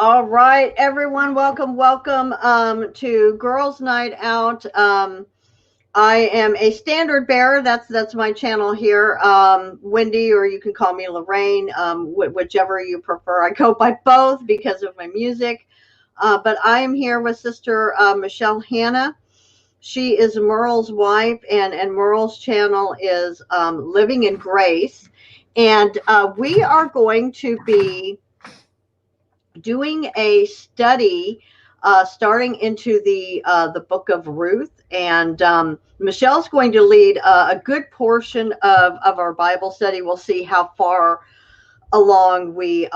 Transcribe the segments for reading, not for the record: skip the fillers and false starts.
All right, everyone, welcome to Girls Night Out. I am a standard bearer. That's my channel here, Wendy, or you can call me Lorraine, whichever you prefer. I go by both because of my music, but I am here with Sister Michelle Hanna. She is Merle's wife, and Merle's channel is Living in Grace, and we are going to be doing a study starting into the book of Ruth, and Michelle's going to lead a good portion of our Bible study. We'll see how far along we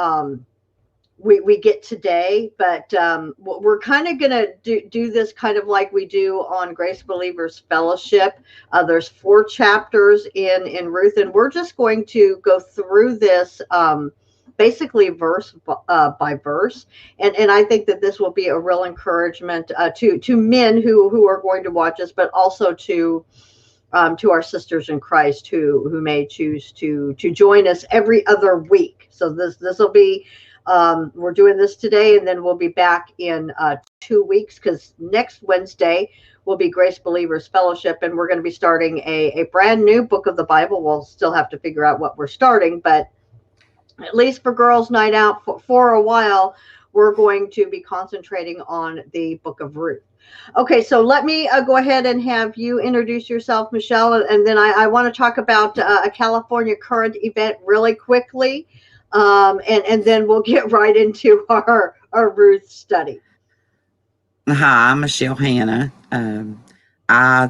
get today, but we're kind of going to do this kind of like we do on Grace Believers Fellowship. There's 4 chapters in Ruth, and we're just going to go through this basically verse by verse, and I think that this will be a real encouragement to men who are going to watch us, but also to our sisters in Christ who may choose to join us every other week. So this will be we're doing this today, and then we'll be back in 2 weeks, because next Wednesday will be Grace Believers Fellowship, and we're going to be starting a brand new book of the Bible. We'll still have to figure out what we're starting, but at least for Girls Night Out for a while, we're going to be concentrating on the book of Ruth. Okay, so let me go ahead and have you introduce yourself, Michelle, and then I want to talk about a California current event really quickly, and then we'll get right into our Ruth study. Hi, I'm Michelle Hanna. I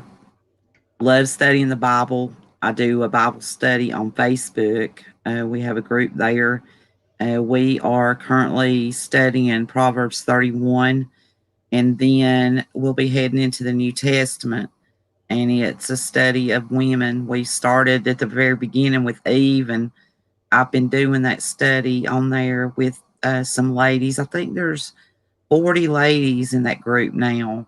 love studying the Bible. I do a Bible study on Facebook. We have a group there. We are currently studying Proverbs 31, and then we'll be heading into the New Testament. And it's a study of women. We started at the very beginning with Eve, and I've been doing that study on there with some ladies. I think there's 40 ladies in that group now.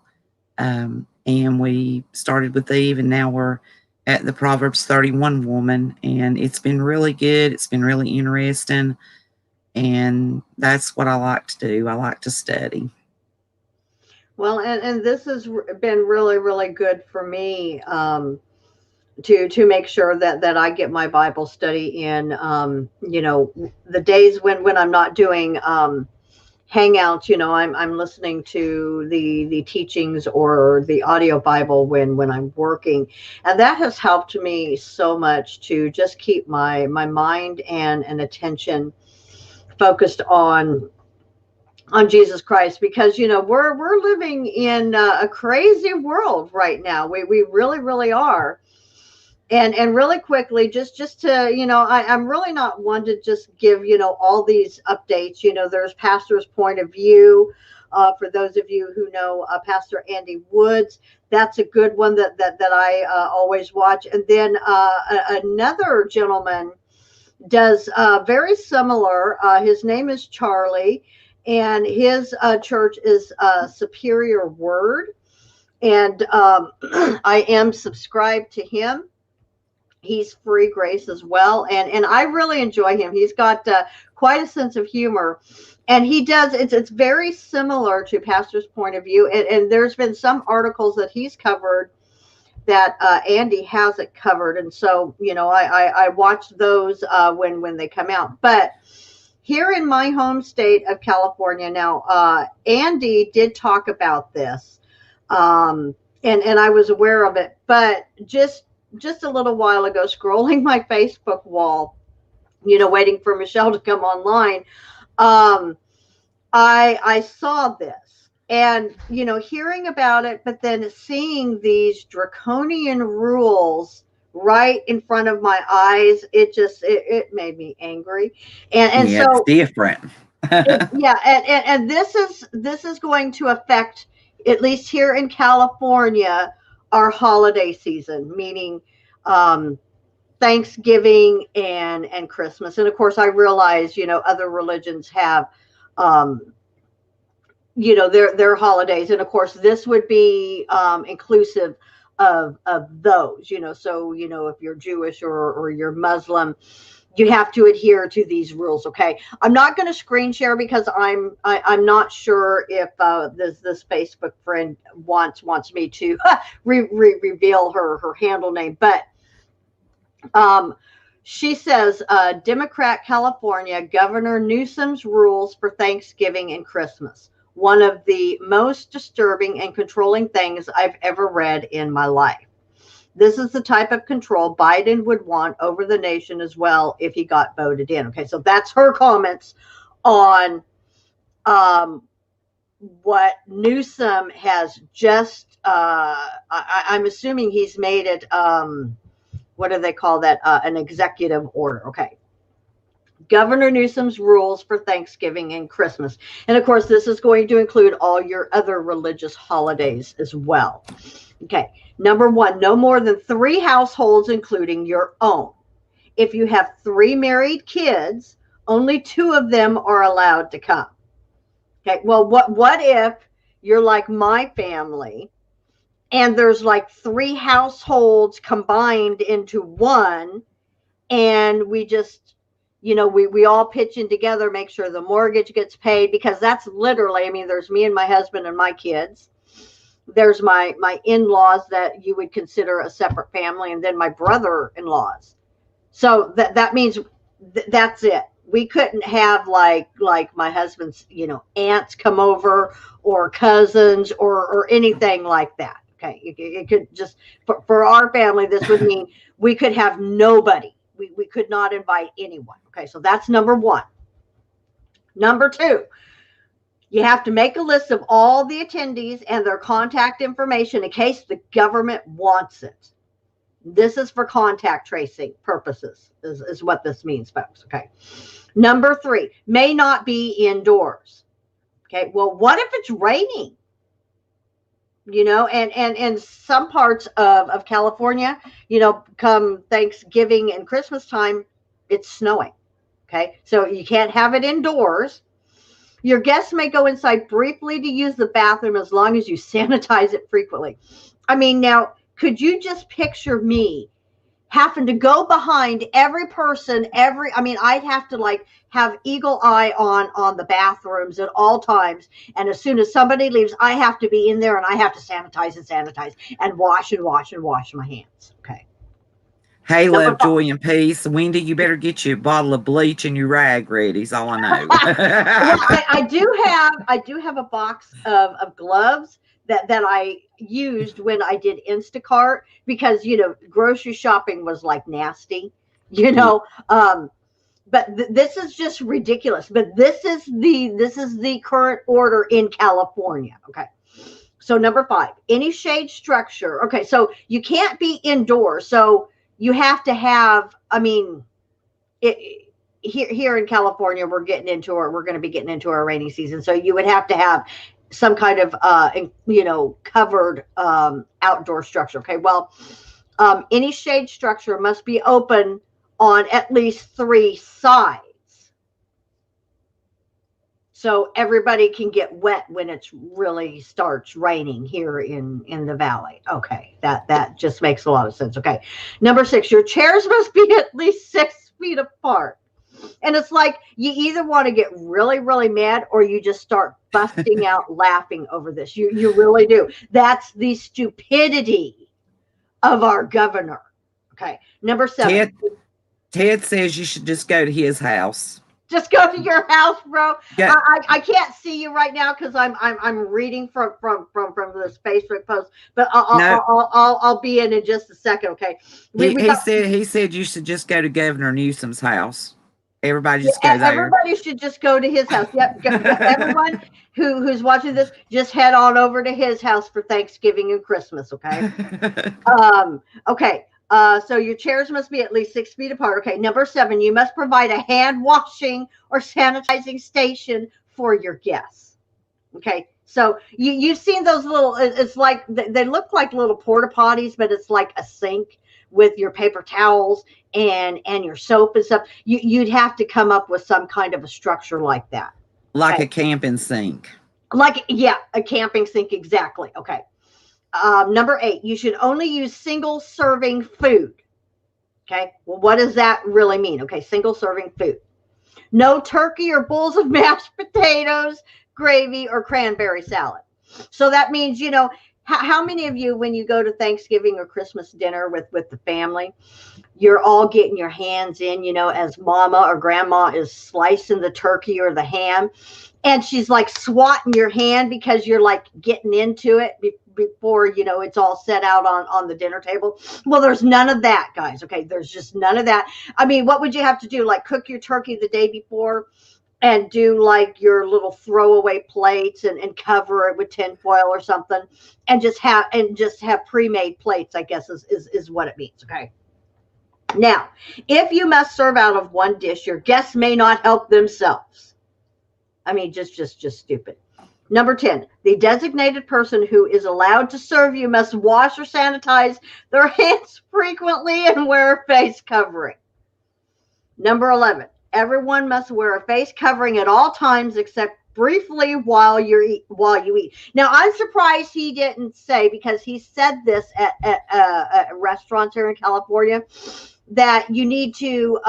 And we started with Eve, and now we're at the Proverbs 31 woman, and it's been really good. It's been really interesting, and that's what I like to do. I like to study. Well, and this has been really, really good for me, to make sure that I get my Bible study in. The days when I'm not doing hangouts, I'm listening to the teachings or the audio Bible when I'm working, and that has helped me so much to just keep my mind and attention focused on Jesus Christ, because we're living in a crazy world right now. We really, really are. And really quickly, just to, I'm really not one to just give, all these updates. There's Pastor's Point of View. For those of you who know Pastor Andy Woods, that's a good one that I always watch. And then another gentleman does very similar. His name is Charlie, and his church is Superior Word. And I am subscribed to him. He's free grace as well, and I really enjoy him. He's got quite a sense of humor, and he does. It's very similar to Pastor's Point of View, and there's been some articles that he's covered that Andy hasn't covered, and so I watch those when they come out. But here in my home state of California now, Andy did talk about this, and I was aware of it, but just a little while ago, scrolling my Facebook wall, waiting for Michelle to come online, I saw this, and hearing about it, but then seeing these draconian rules right in front of my eyes, it made me angry, and Yeah, it's so different. yeah, and this is going to affect, at least here in California, our holiday season, meaning Thanksgiving and Christmas. And of course, I realize other religions have their holidays, and of course this would be inclusive of those. So if you're Jewish or you're Muslim, You have to adhere to these rules. Okay, I'm not going to screen share because I'm not sure if this Facebook friend wants me to reveal her handle name, but she says Democrat California Governor Newsom's rules for Thanksgiving and Christmas, one of the most disturbing and controlling things I've ever read in my life. This is the type of control Biden would want over the nation as well if he got voted in. Okay, so that's her comments on what Newsom has just, I'm assuming he's made it, what do they call that? An executive order. Okay. Governor Newsom's rules for Thanksgiving and Christmas. And of course, this is going to include all your other religious holidays as well. Okay. Number one, no more than 3 households, including your own. If you have 3 married kids, only 2 of them are allowed to come. Okay. Well, what if you're like my family and there's like 3 households combined into one, and we just, we all pitch in together, make sure the mortgage gets paid, because that's literally, I mean, there's me and my husband and my kids. There's my in-laws that you would consider a separate family, and then my brother-in-laws. So that means that's it. We couldn't have like my husband's, aunts come over, or cousins, or anything like that. Okay. It could just, for our family, this would mean we could have nobody. We could not invite anyone. Okay. So that's number one. Number 2, you have to make a list of all the attendees and their contact information in case the government wants it. This is for contact tracing purposes, is what this means, folks. Okay. Number 3, may not be indoors. Okay. Well, what if it's raining? And some parts of California, come Thanksgiving and Christmas time, it's snowing. Okay. So you can't have it indoors. Your guests may go inside briefly to use the bathroom as long as you sanitize it frequently. I mean, now, could you just picture me having to go behind every person, I'd have to have eagle eye on the bathrooms at all times. And as soon as somebody leaves, I have to be in there, and I have to sanitize and wash my hands. Okay. Hey, love, joy, and peace. Wendy, you better get you a bottle of bleach and your rag ready, is all I know. Well, I do have a box of gloves that I used when I did Instacart, because grocery shopping was nasty, but this is just ridiculous. But this is the current order in California. Okay. So number 5, any shade structure. Okay. So you can't be indoors. So you have to have, here in California, we're going to be getting into our rainy season. So you would have to have some kind of, covered outdoor structure. Okay. Well, any shade structure must be open on at least 3 sides, so everybody can get wet when it really starts raining here in the valley. Okay. That just makes a lot of sense. Okay. Number 6, your chairs must be at least 6 feet apart. And it's like you either want to get really, really mad, or you just start busting out laughing over this. You really do. That's the stupidity of our governor. Okay. Number 7. Ted says you should just go to his house. Just go to your house, bro. Yeah. I can't see you right now because I'm reading from this Facebook post, but I'll be in just a second. Okay. He said you should just go to Governor Newsom's house. Everybody just go there. Everybody should just go to his house. Yep. Everyone who's watching this, just head on over to his house for Thanksgiving and Christmas. Okay. Okay. So your chairs must be at least 6 feet apart. Okay. Number 7, you must provide a hand washing or sanitizing station for your guests. Okay. So you've seen those little, it's like, they look like little porta potties, but it's like a sink with your paper towels and your soap and stuff. You'd have to come up with some kind of a structure like that. Like a camping sink. A camping sink. Exactly. Okay. Number 8, you should only use single serving food. Okay. Well, what does that really mean? Okay. Single serving food. No turkey or bowls of mashed potatoes, gravy, or cranberry salad. So that means, how many of you, when you go to Thanksgiving or Christmas dinner with the family, you're all getting your hands in, as mama or grandma is slicing the turkey or the ham, and she's like swatting your hand because you're like getting into it before it's all set out on the dinner table. Well, there's none of that, guys. Okay, there's just none of that. I mean, what would you have to do? Like cook your turkey the day before and do like your little throwaway plates and cover it with tinfoil or something, and just have pre-made plates, I guess is what it means. Okay. Now, if you must serve out of one dish, your guests may not help themselves. I mean, just stupid. Number 10, the designated person who is allowed to serve you must wash or sanitize their hands frequently and wear a face covering. Number 11, everyone must wear a face covering at all times except briefly while you eat. Now, I'm surprised he didn't say, because he said this at restaurants here in California, that you need to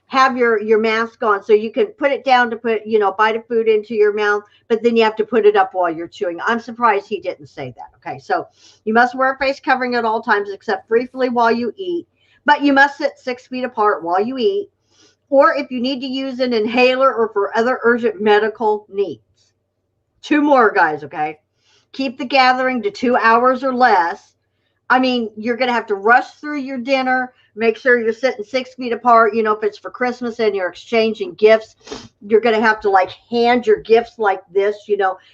have your mask on so you can put it down to put bite of food into your mouth, but then you have to put it up while you're chewing. I'm surprised he didn't say that. Okay, so you must wear a face covering at all times except briefly while you eat, but you must sit 6 feet apart while you eat, or if you need to use an inhaler or for other urgent medical needs. 2 more, guys. Okay, keep the gathering to 2 hours or less. I mean, you're going to have to rush through your dinner. Make sure you're sitting 6 feet apart. If it's for Christmas and you're exchanging gifts, you're going to have to like hand your gifts like this,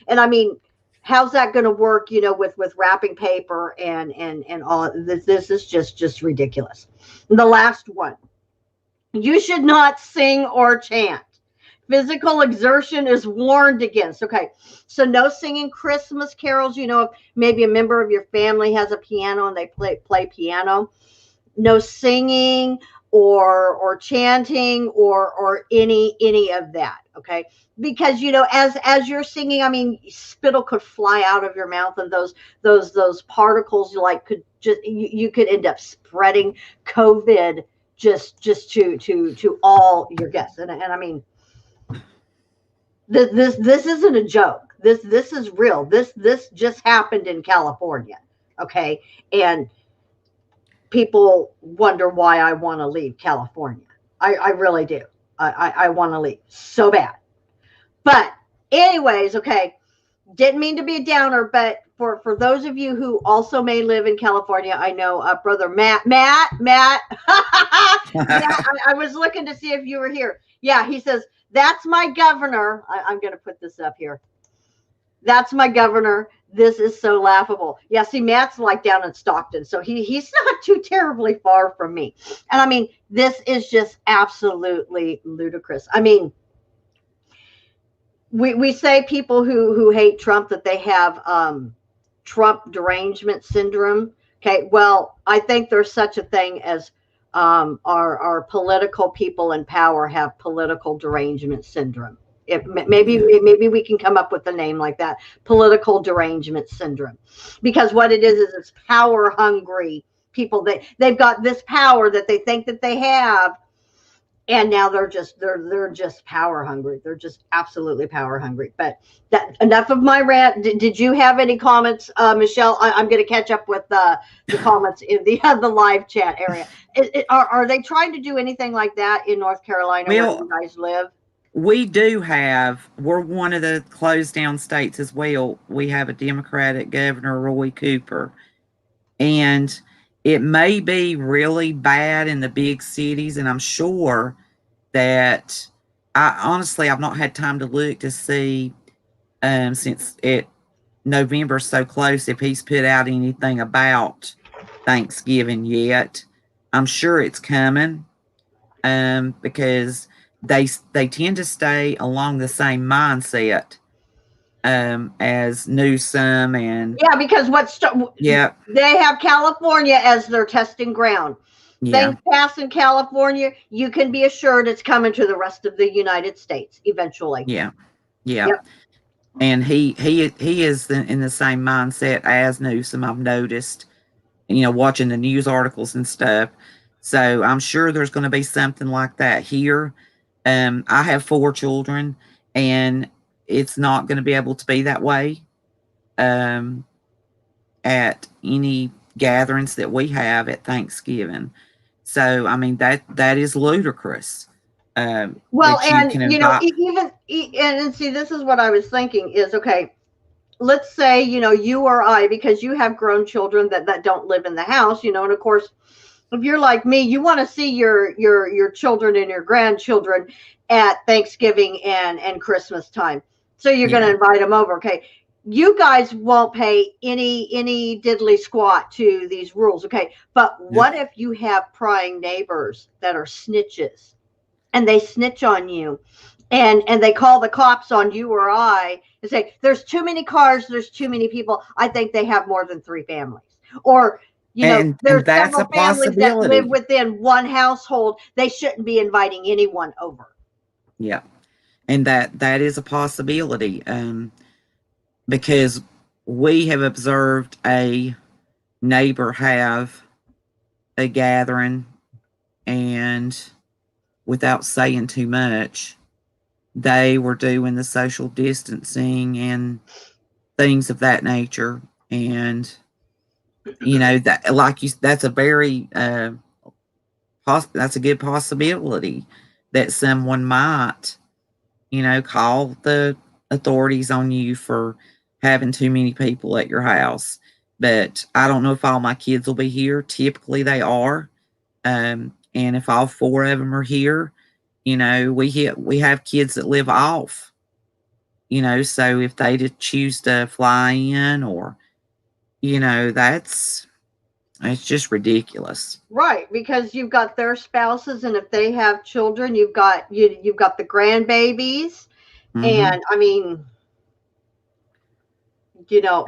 And I mean, how's that going to work, with wrapping paper and all this? This is just ridiculous. And the last one, you should not sing or chant. Physical exertion is warned against. Okay, so no singing Christmas carols. If maybe a member of your family has a piano and they play piano, no singing or chanting or any of that. Okay, because as you're singing, I mean, spittle could fly out of your mouth, and those particles could just you could end up spreading COVID just to all your guests, and I mean. This isn't a joke. This is real. This just happened in California. Okay. And people wonder why I want to leave California. I really do. I want to leave so bad. But anyways, okay. Didn't mean to be a downer, but for those of you who also may live in California, I know brother Matt. Yeah, I was looking to see if you were here. Yeah, he says, that's my governor. I'm going to put this up here. That's my governor. This is so laughable. Yeah, see, Matt's like down in Stockton, so he's not too terribly far from me. And I mean, this is just absolutely ludicrous. I mean, we say people who hate Trump that they have Trump derangement syndrome. Okay, well, I think there's such a thing as our political people in power have political derangement syndrome. Maybe we can come up with a name like that, political derangement syndrome, because what it is it's power hungry people. They've got this power that they think that they have, and now they're just power hungry. They're just absolutely power hungry. But enough of my rant. Did you have any comments, Michelle? I'm going to catch up with the comments in the live chat area. Are they trying to do anything like that in North Carolina where you guys live? We're one of the closed down states as well. We have a Democratic governor, Roy Cooper, and it may be really bad in the big cities, and I'm sure that I've not had time to look to see since November's so close if he's put out anything about Thanksgiving yet. I'm sure it's coming because they tend to stay along the same mindset as Newsom and because they have California as their testing ground. Things pass in California, you can be assured it's coming to the rest of the United States eventually. Yep. And he is in the same mindset as Newsom. I've noticed, watching the news articles and stuff. So I'm sure there's going to be something like that here. I have 4 children, and it's not going to be able to be that way um, at any gatherings that we have at Thanksgiving. So I mean that is ludicrous Well, that you and can invite. and see, this is what I was thinking is, okay, let's say, you or I, because you have grown children that don't live in the house, and of course, if you're like me, you want to see your children and your grandchildren at Thanksgiving and Christmas time. So you're going to Yeah, invite them over. Okay. You guys won't pay any diddly squat to these rules. Okay. But nope. what if you have prying neighbors that are snitches and they snitch on you and they call the cops on you or I and say, there's too many cars, there's too many people. I think they have more than 3 families. Or, And there's that's a several families that live possibility. within one household. They shouldn't be inviting anyone over. Yeah, and that is a possibility because we have observed a neighbor have a gathering, and without saying too much, they were doing the social distancing and things of that nature. And that, like you, that's a very that's a good possibility that someone might call the authorities on you for having too many people at your house. But I don't know if all my kids will be here. Typically, they are. And if all 4 of them are here, we have kids that live off. So if they did choose to fly in, or that's it's just ridiculous. Right, because you've got their spouses, and if they have children, you've got the grandbabies, Hmm. and I mean, you know,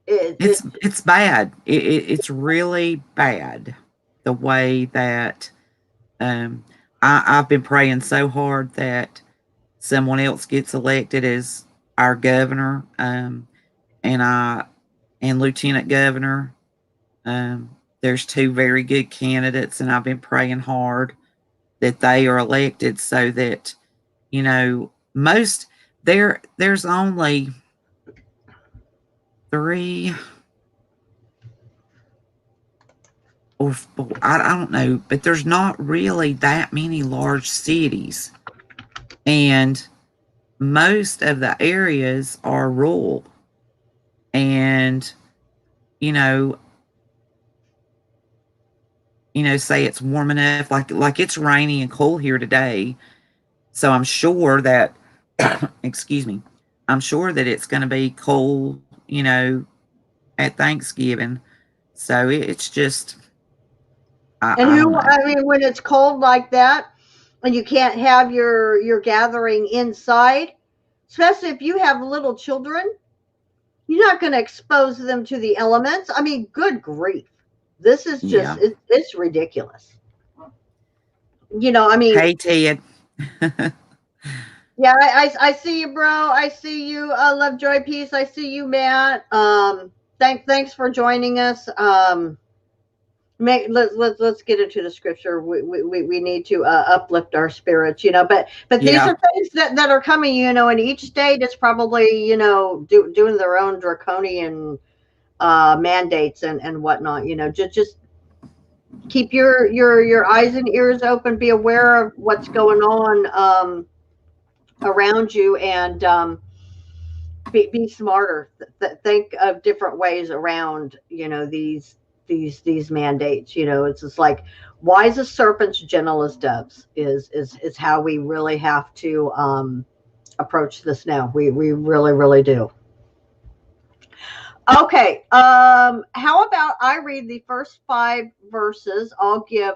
It's it's it's bad. It's really bad the way that um, I've been praying so hard that someone else gets elected as our governor, and I and lieutenant governor. There's 2 very good candidates, and I've been praying hard that they are elected so that most there's only 3 or I don't know, but there's not really that many large cities, and most of the areas are rural, and you know say it's warm enough, like it's rainy and cold here today, so I'm sure that excuse me, I'm sure that it's going to be cold, at Thanksgiving. So it's just and I don't who know. I mean, when it's cold like that, and you can't have your gathering inside, especially if you have little children, you're not going to expose them to the elements. I mean, good grief, this is just Yeah. it's ridiculous. I mean, Hey Ted. yeah, I see you, bro. I see you, Love Joy Peace. I see you, Matt. Thanks for joining us. Let's get into the scripture. We need to uplift our spirits, but these Yeah. are things that are coming, and each state is probably, doing their own draconian mandates and whatnot. Just keep your eyes and ears open. Be aware of what's going on around you, and be smarter. Think of different ways around, these mandates. It's just like wise as serpents, gentle as doves is how we really have to approach this now. We really, really do. Okay. How about I read the first 5 verses? I'll give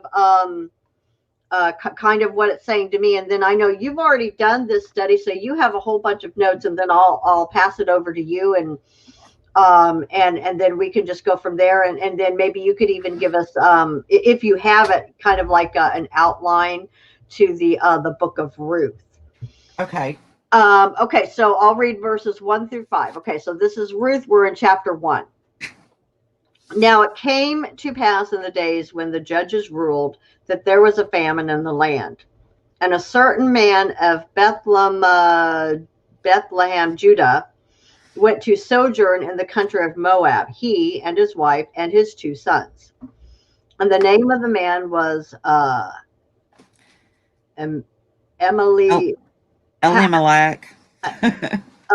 kind of what it's saying to me, and then I know you've already done this study, so you have a whole bunch of notes, and then I'll pass it over to you, and then we can just go from there, and then maybe you could even give us, if you have it, kind of like an outline to the book of Ruth. Okay. Okay, so I'll read verses 1 through 5. Okay, so this is Ruth. We're in chapter 1. Now it came to pass in the days when the judges ruled that there was a famine in the land. And a certain man of Bethlehem, Judah, went to sojourn in the country of Moab, he and his wife and his 2 sons. And the name of the man was El- Emily Elimelech.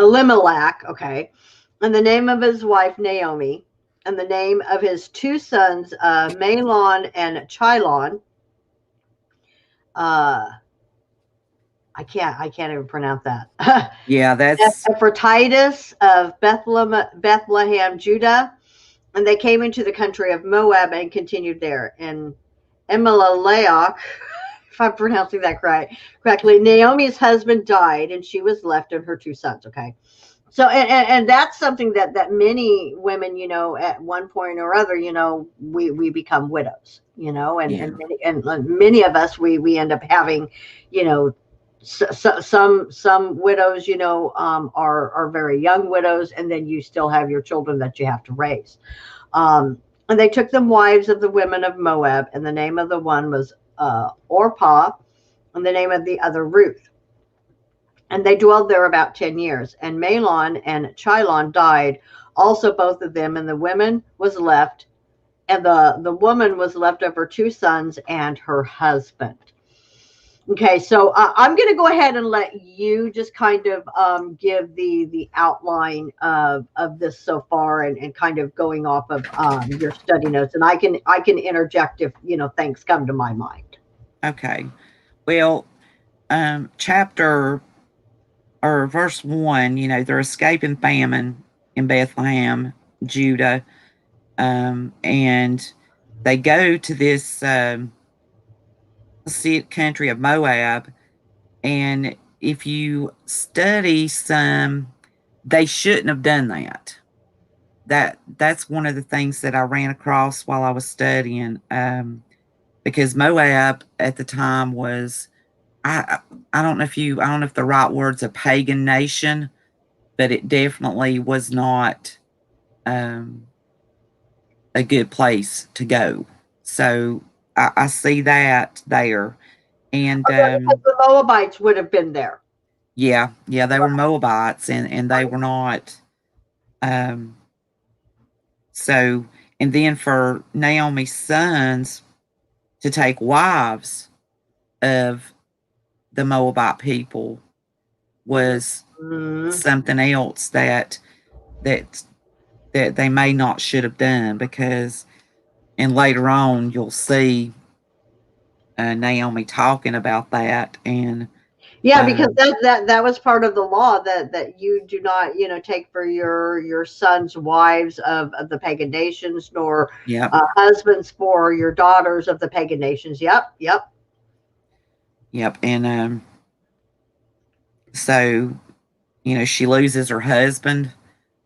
Elimelech, okay. And the name of his wife Naomi, and the name of his 2 sons Mahlon and Chilon. I can't even pronounce that. Yeah, that's Ephratitus of Bethlehem, Judah, and they came into the country of Moab and continued there. And Elimelech, if I'm pronouncing that correctly, Naomi's husband died, and she was left and her 2 sons. Okay, so and that's something that many women, at one point or other, we become widows, and yeah, and many of us we end up having, you know some widows, are very young widows, and then you still have your children that you have to raise. And they took them wives of the women of Moab, and the name of the one was Orpah, and the name of the other Ruth. And they dwelled there about 10 years. And Mahlon and Chilon died, also both of them, and the woman was left, and the woman was left of her 2 sons and her husband. Okay, so I'm going to go ahead and let you just kind of give the outline of this so far, and kind of going off of your study notes, and I can interject if things come to my mind. okay. Well, chapter or verse 1, they're escaping famine in Bethlehem, Judah, and they go to this country of Moab. And if you study some, they shouldn't have done that. That's one of the things that I ran across while I was studying, because Moab at the time was, I don't know if the right word's a pagan nation, but it definitely was not a good place to go. So I see that there, and Because the Moabites would have been there. yeah, they were Moabites, and they were not. Um, so, and then for Naomi's sons to take wives of the Moabite people was Mhm. something else that that they may not should have done, because and later on you'll see Naomi talking about that, and Yeah, uh, because that was part of the law, that you do not, take for your sons wives of the pagan nations, nor yep, husbands for your daughters of the pagan nations. Yep, yep. yep, and so she loses her husband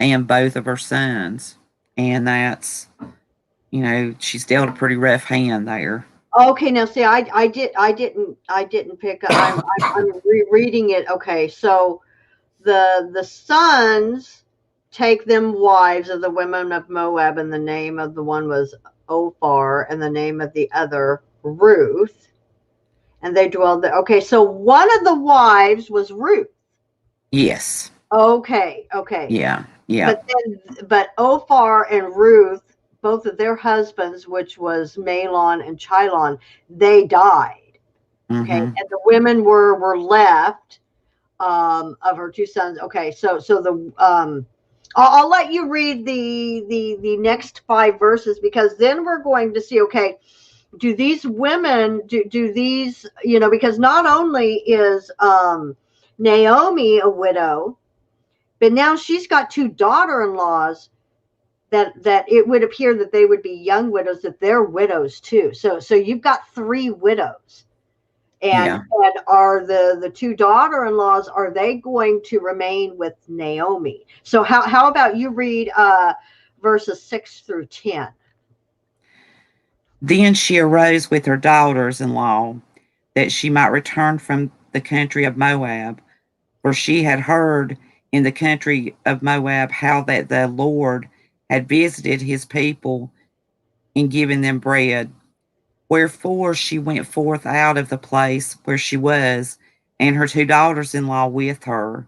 and both of her sons, and that's she's dealt a pretty rough hand there. Okay, now see, I didn't pick up. I'm rereading it. Okay, so the sons take them wives of the women of Moab, and the name of the one was Ophir, and the name of the other Ruth, and they dwelled there. Okay, so one of the wives was Ruth. Yes, Okay, okay. yeah, yeah, But Ophir and Ruth, both of their husbands, which was Mahlon and Chilon, they died. Okay, mm-hmm. and the women were left, of her 2 sons. Okay, so the I'll let you read the next 5 verses, because then we're going to see. Okay, do these women, do these, because not only is Naomi a widow, but now she's got 2 daughter-in-laws that it would appear that they would be young widows, that they're widows too. So you've got 3 widows. And Yeah. are the 2 daughter-in-laws, are they going to remain with Naomi? So how about you read verses 6 through 10? Then she arose with her daughters-in-law, that she might return from the country of Moab, for she had heard in the country of Moab how that the Lord had visited his people in giving them bread. Wherefore she went forth out of the place where she was, and her two daughters in law with her,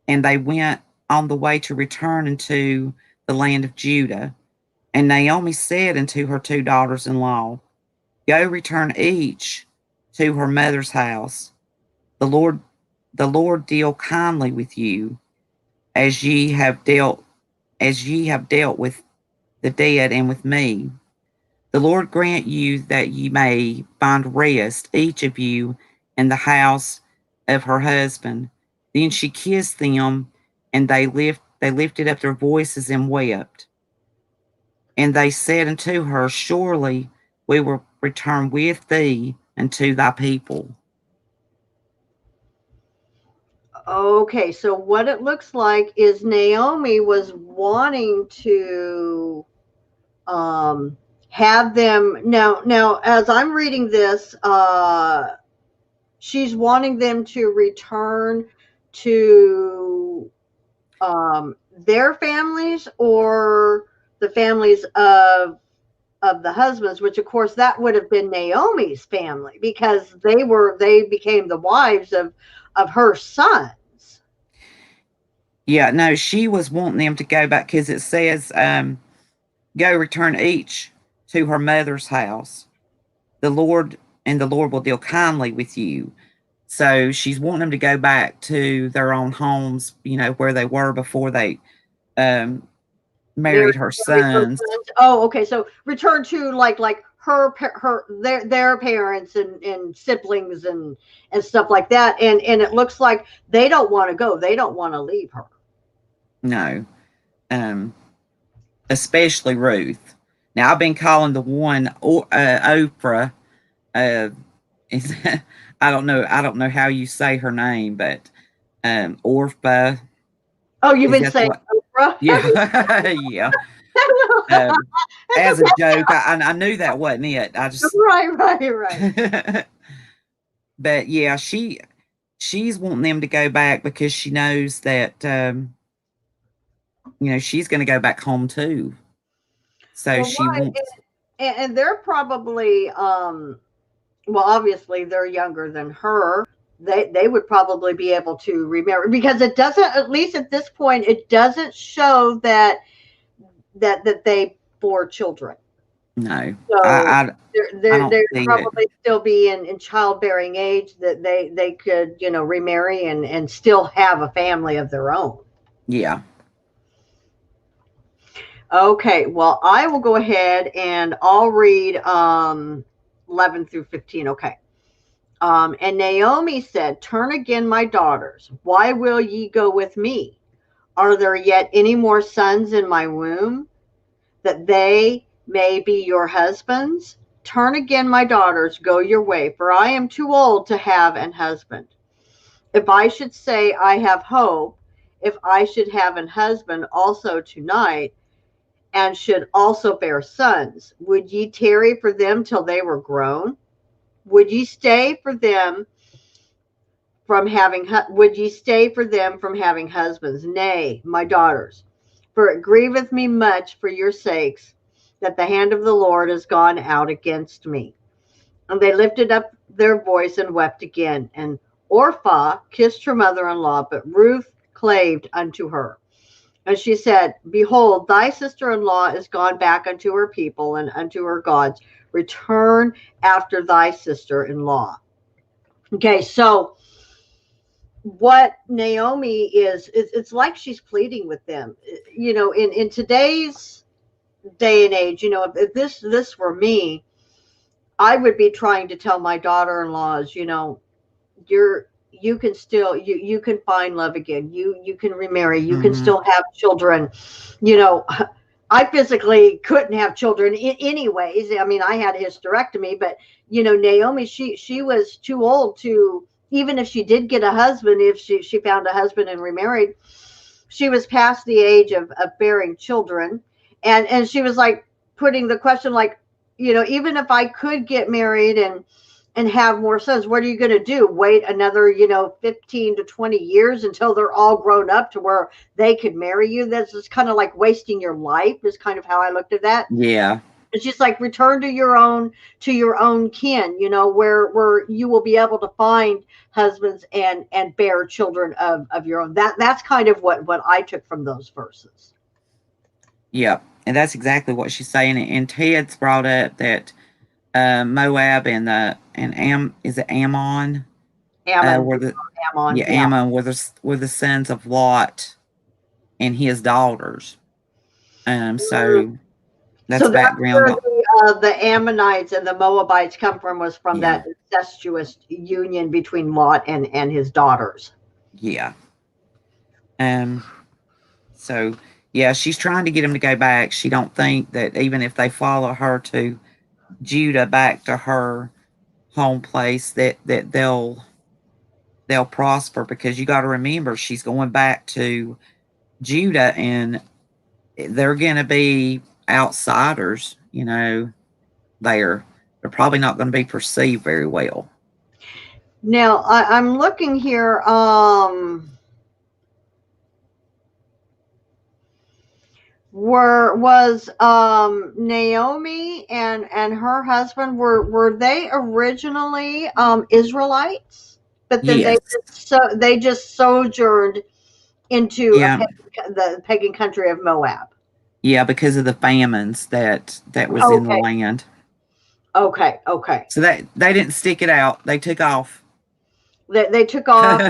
and they went on the way to return into the land of Judah. And Naomi said unto her two daughters in law, Go return each to her mother's house. The Lord the Lord deal kindly with you, as ye have dealt with the dead and with me. The Lord grant you that ye may find rest, each of you, in the house of her husband. Then she kissed them, and they lifted up their voices and wept. And they said unto her, Surely we will return with thee unto thy people. Okay, so what it looks like is Naomi was wanting to have them now as I'm reading this, she's wanting them to return to their families or the families of the husbands, which of course that would have been Naomi's family because they became the wives of her sons. Yeah, no, she was wanting them to go back because it says, go return each to her mother's house. The Lord will deal kindly with you. So she's wanting them to go back to their own homes, where they were before they married her sons. Oh, okay. So return to like her their parents and siblings and stuff like that. And it looks like they don't want to go. They don't want to leave her. No, especially Ruth. Now I've been calling the one Oprah. Is I don't know how you say her name, but Orpha. Oh, you've been saying Oprah? Yeah, yeah. As okay. a joke, I knew that wasn't it. I just right. But yeah, she's wanting them to go back because she knows that she's going to go back home too. So Well, she right. wants. And they're probably well, obviously they're younger than her. They would probably be able to remember because it doesn't, at least at this point, it doesn't show that they bore children. No, So I don't they're see it. probably still be in childbearing age that they could remarry and still have a family of their own. Yeah. Okay, well I will go ahead and I'll read 11 through 15. Okay. And Naomi said, Turn again, my daughters. Why will ye go with me? Are there yet any more sons in my womb, that they may be your husbands? Turn again, my daughters, go your way, for I am too old to have an husband. If I should say I have hope, if I should have an husband also tonight, and should also bear sons, would ye tarry for them till they were grown? Would ye stay for them would ye stay for them from having husbands? Nay, my daughters, for it grieveth me much for your sakes that the hand of the Lord is gone out against me. And they lifted up their voice and wept again. And Orpah kissed her mother-in-law, but Ruth claved unto her. And she said, Behold, thy sister-in-law is gone back unto her people and unto her gods. Return after thy sister-in-law. Okay, so what Naomi is, it's like she's pleading with them. In today's day and age, if this were me, I would be trying to tell my daughter-in-laws, you can still you can find love again. You can remarry. You can still have children. I physically couldn't have children anyways. I mean, I had a hysterectomy, but Naomi, she was too old to, even if she did get a husband, if she found a husband and remarried, she was past the age of bearing children. And she was like putting the question like, even if I could get married and have more sons, what are you going to do? Wait another, 15 to 20 years until they're all grown up to where they could marry you? That's just kind of like wasting your life, is kind of how I looked at that. Yeah. It's just like return to your own kin, where you will be able to find husbands and bear children of your own. That's kind of what I took from those verses. Yep. And that's exactly what she's saying. And Ted's brought up that Moab is it Ammon? Ammon, Were the Ammon, Yeah, yeah. Ammon were the sons of Lot and his daughters. So that's So that's background where on. the Ammonites and the Moabites come from, was from Yeah, that incestuous union between Lot and his daughters. yeah. Um. So yeah, she's trying to get him to go back. She don't think that even if they follow her to Judah back to her home place, that they'll prosper, because you got to remember she's going back to Judah, and they're going to be outsiders. They're probably not going to be perceived very well. Now I'm looking here. Was Naomi and her husband, were they originally Israelites, but then Yes. they just sojourned into Yeah. the pagan country of Moab. Yeah, because of the famines that was in the Okay, land. okay. So that they didn't stick it out. They took off. They took off,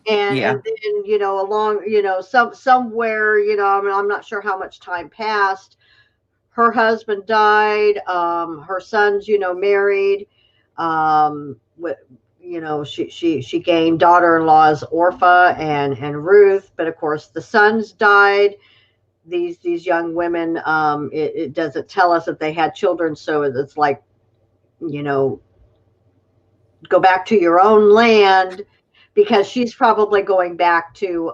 Yeah. and then along somewhere, I'm not sure how much time passed. Her husband died. Her sons, married. With, she gained daughter-in-laws Orpha and Ruth, but of course the sons died. These young women. It doesn't tell us that they had children, so it's like, you know, go back to your own land, because she's probably going back to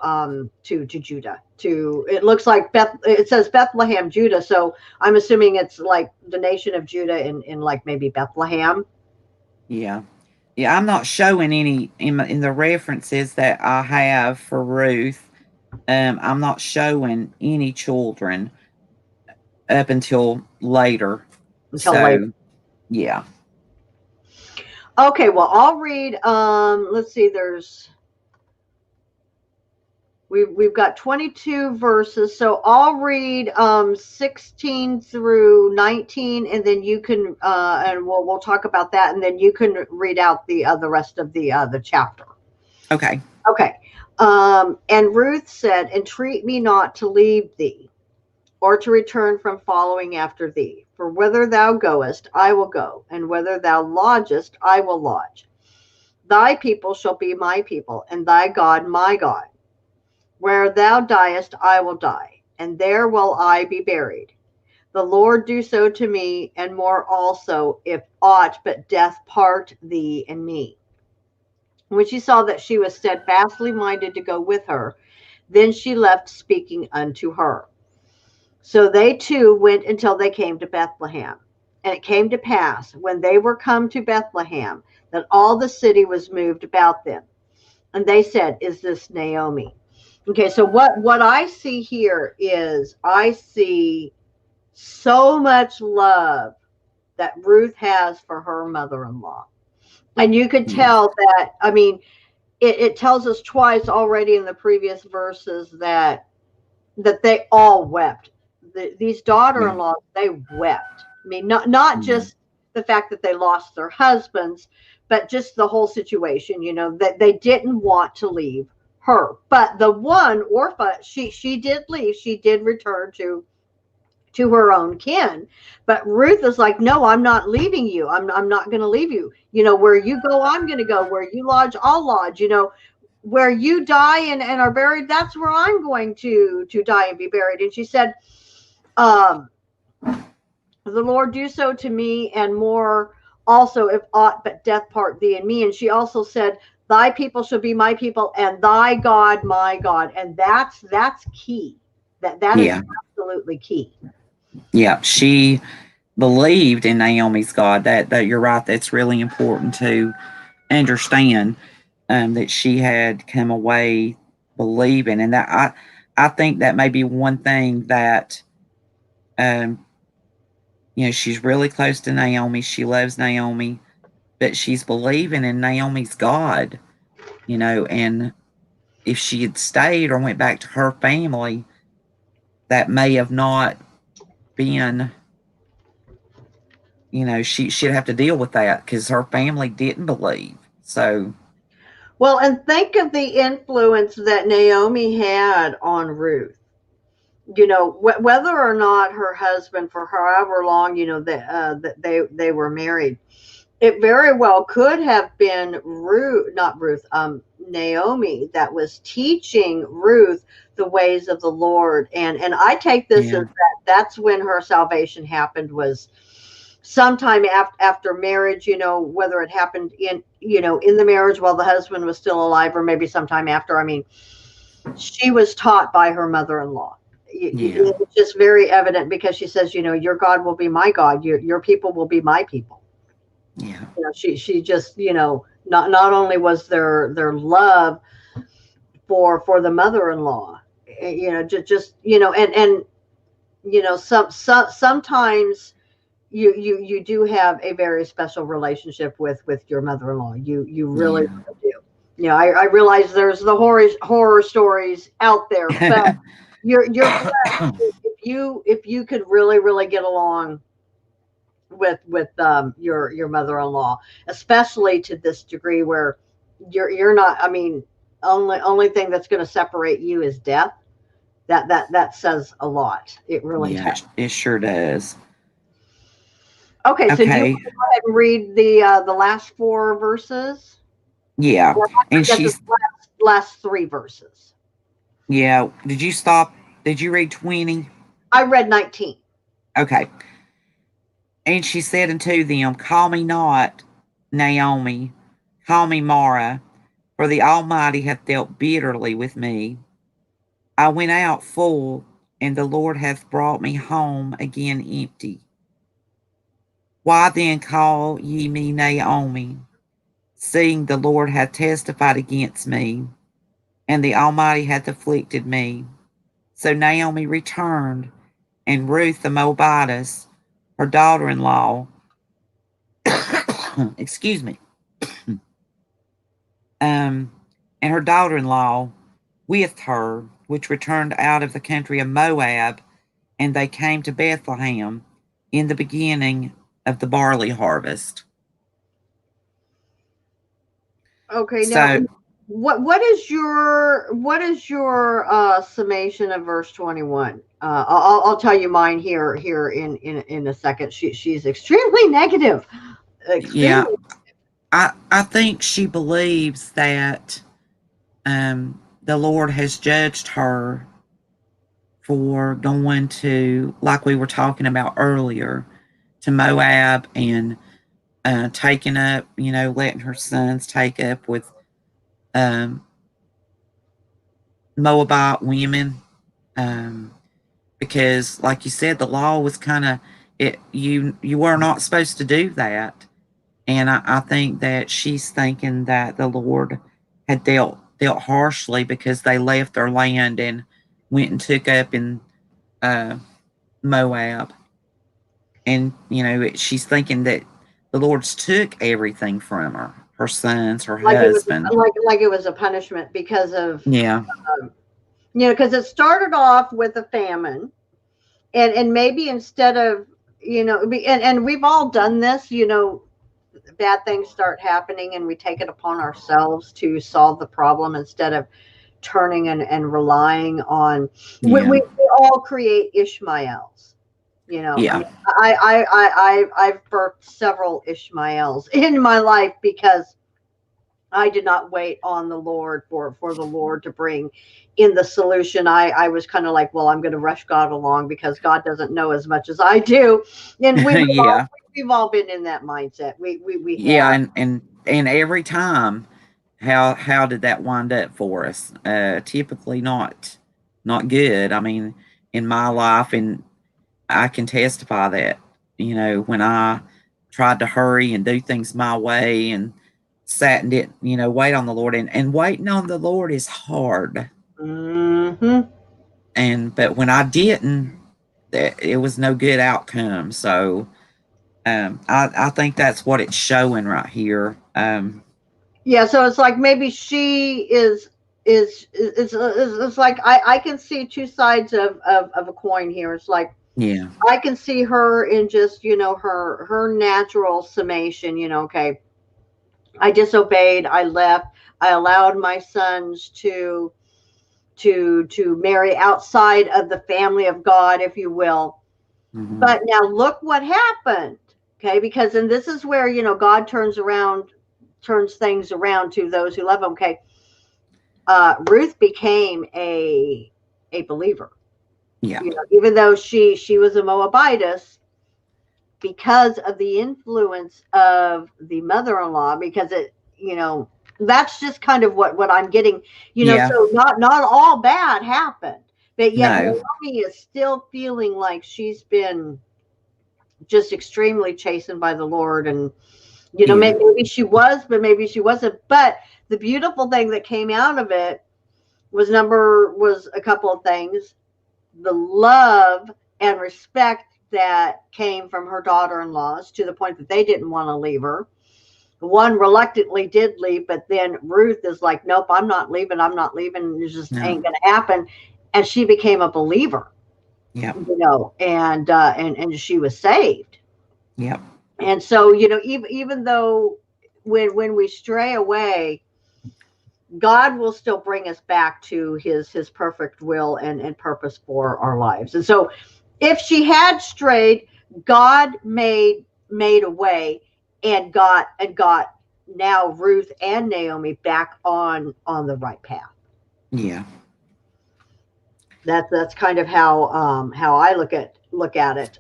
Judah. It looks like it says Bethlehem, Judah, so I'm assuming it's like the nation of Judah in like maybe Bethlehem. Yeah. Yeah, I'm not showing any in the references that I have for Ruth. I'm not showing any children up until later. Until later. So, yeah. Okay, well, I'll read. Let's see. We've got 22 verses, so I'll read 16 through 19, and then you can and we'll talk about that, and then you can read out the rest of the chapter. Okay. Okay. And Ruth said, "Entreat me not to leave thee, or to return from following after thee. For whither thou goest, I will go, and whither thou lodgest, I will lodge. Thy people shall be my people, and thy God my God. Where thou diest, I will die, and there will I be buried. The Lord do so to me, and more also, if aught but death part thee and me." When she saw that she was steadfastly minded to go with her, then she left, speaking unto her. So they two went until they came to Bethlehem. And it came to pass, when they were come to Bethlehem, that all the city was moved about them. And they said, "Is this Naomi?" Okay, so what I see here is, I see so much love that Ruth has for her mother-in-law. And you could Yes. tell that, I mean, it tells us twice already in the previous verses that they all wept. These Yeah. daughter-in-laws, they wept. I mean, not Yeah. just the fact that they lost their husbands, but just the whole situation. That they didn't want to leave her. But the one, Orpha, she did leave. She did return to her own kin. But Ruth is like, "No, I'm not leaving you. I'm not going to leave you. Where you go, I'm going to go. Where you lodge, I'll lodge. Where you die and are buried, that's where I'm going to die and be buried." And she said, um, "The Lord do so to me, and more also, if aught but death part thee and me." And she also said, "Thy people shall be my people, and thy God my God." And that's key. That is Yeah. absolutely key. Yeah. She believed in Naomi's God. That you're right. That's really important to understand, that she had come away believing, and that I think that may be one thing that, um, she's really close to Naomi. She loves Naomi, but she's believing in Naomi's God, and if she had stayed or went back to her family, that may have not been, she'd have to deal with that because her family didn't believe. So, Well, and think of the influence that Naomi had on Ruth. Whether or not her husband, for however long, that they were married, it very well could have been not Ruth, Naomi, that was teaching Ruth the ways of the Lord. And I take this yeah, as that's when her salvation happened, was sometime after marriage, whether it happened in the marriage while the husband was still alive, or maybe sometime after. I mean, she was taught by her mother-in-law. yeah, It's just very evident, because she says, your God will be my God, your people will be my people. yeah, She just, not only was their love for the mother-in-law, just and sometimes you do have a very special relationship with your mother-in-law. You really, yeah. really do. I realize there's the horror stories out there, but you're blessed if you could really get along with your mother-in-law, especially to this degree where you're not. I mean, only thing that's going to separate you is death. That says a lot. It really Yeah, does. it sure does. Okay, so do you Okay. want to go ahead and read the last four verses? Yeah. Or I And guess it's she's, last three verses. yeah. Did you stop? Did you read 20? I read 19. Okay. And she said unto them, call me not Naomi, call me Mara, for the Almighty hath dealt bitterly with me. I went out full, and the Lord hath brought me home again empty. Why then call ye me Naomi, seeing the Lord hath testified against me, and the Almighty hath afflicted me? So Naomi returned, and Ruth the Moabitess, her daughter in law, excuse me, and her daughter in law with her, which returned out of the country of Moab, and they came to Bethlehem in the beginning of the barley harvest. Okay, now So, what is your summation of verse 21? I'll tell you mine here in a second. She's extremely negative, yeah, extremely. I think she believes that the Lord has judged her for going to, like we were talking about earlier, to Moab and taking up, letting her sons take up with um, Moabite women. Um, because, like you said, the law was kind of it. You were not supposed to do that, and I think that she's thinking that the Lord had dealt harshly because they left their land and went and took up in uh, Moab. And she's thinking that the Lord's took everything from her, her sons, her Like it was husband. like it was a punishment because of, Yeah, because it started off with a famine, and maybe instead of, and we've all done this, bad things start happening and we take it upon ourselves to solve the problem instead of turning and relying on. we, yeah, we, we all create Ishmaels. I yeah. mean, I've birthed several Ishmaels in my life because I did not wait on the Lord for the Lord to bring in the solution. I was kind of like, well, I'm going to rush God along because God doesn't know as much as I do. And Yeah, we've all been in that mindset. We yeah, have. and every time, how did that wind up for us? Typically not good. I mean, in my life, and I can testify that when I tried to hurry and do things my way and sat and didn't wait on the Lord, and waiting on the Lord is hard. Hmm. And but when I didn't, it was no good outcome. So I think that's what it's showing right here. Yeah, so it's like maybe she it's like I can see two sides of a coin here. It's like Yeah. I can see her in just, her natural summation, okay, I disobeyed, I left, I allowed my sons to marry outside of the family of God, if you will. Mm-hmm. But now look what happened. Okay, because and this is where, God turns things around to those who love him. Okay. Ruth became a believer. Yeah. Even though she was a Moabitess, because of the influence of the mother-in-law, because that's just kind of what I'm getting. Yeah. So not all bad happened, but yet No. Naomi is still feeling like she's been just extremely chastened by the Lord. And Yeah. maybe she was, but maybe she wasn't. But the beautiful thing that came out of it was a couple of things: the love and respect that came from her daughter-in-laws, to the point that they didn't want to leave her. One reluctantly did leave, but then Ruth is like, nope, I'm not leaving, it just No. ain't gonna happen. And she became a believer, Yep. and she was saved. Yep. And so, even though when we stray away, God will still bring us back to his perfect will and purpose for our lives. And so if she had strayed, God made a way, and got now Ruth and Naomi back on the right path. Yeah. That's kind of how I look at it.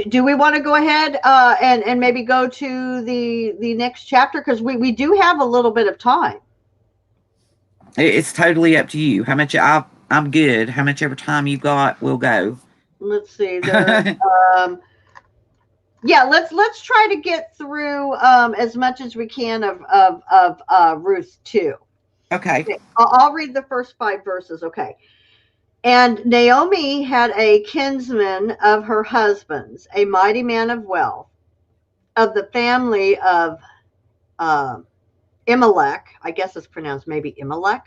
Do we want to go ahead and maybe go to the next chapter, because we do have a little bit of time? It's totally up to you. How much I'm good. How much ever time you got, we'll go. Let's see. Um, yeah, let's try to get through as much as we can of Ruth 2. Okay. Okay, I'll read the first 5 verses. Okay. And Naomi had a kinsman of her husband's, a mighty man of wealth, of the family of uh, Imelech. I guess it's pronounced maybe Imelech.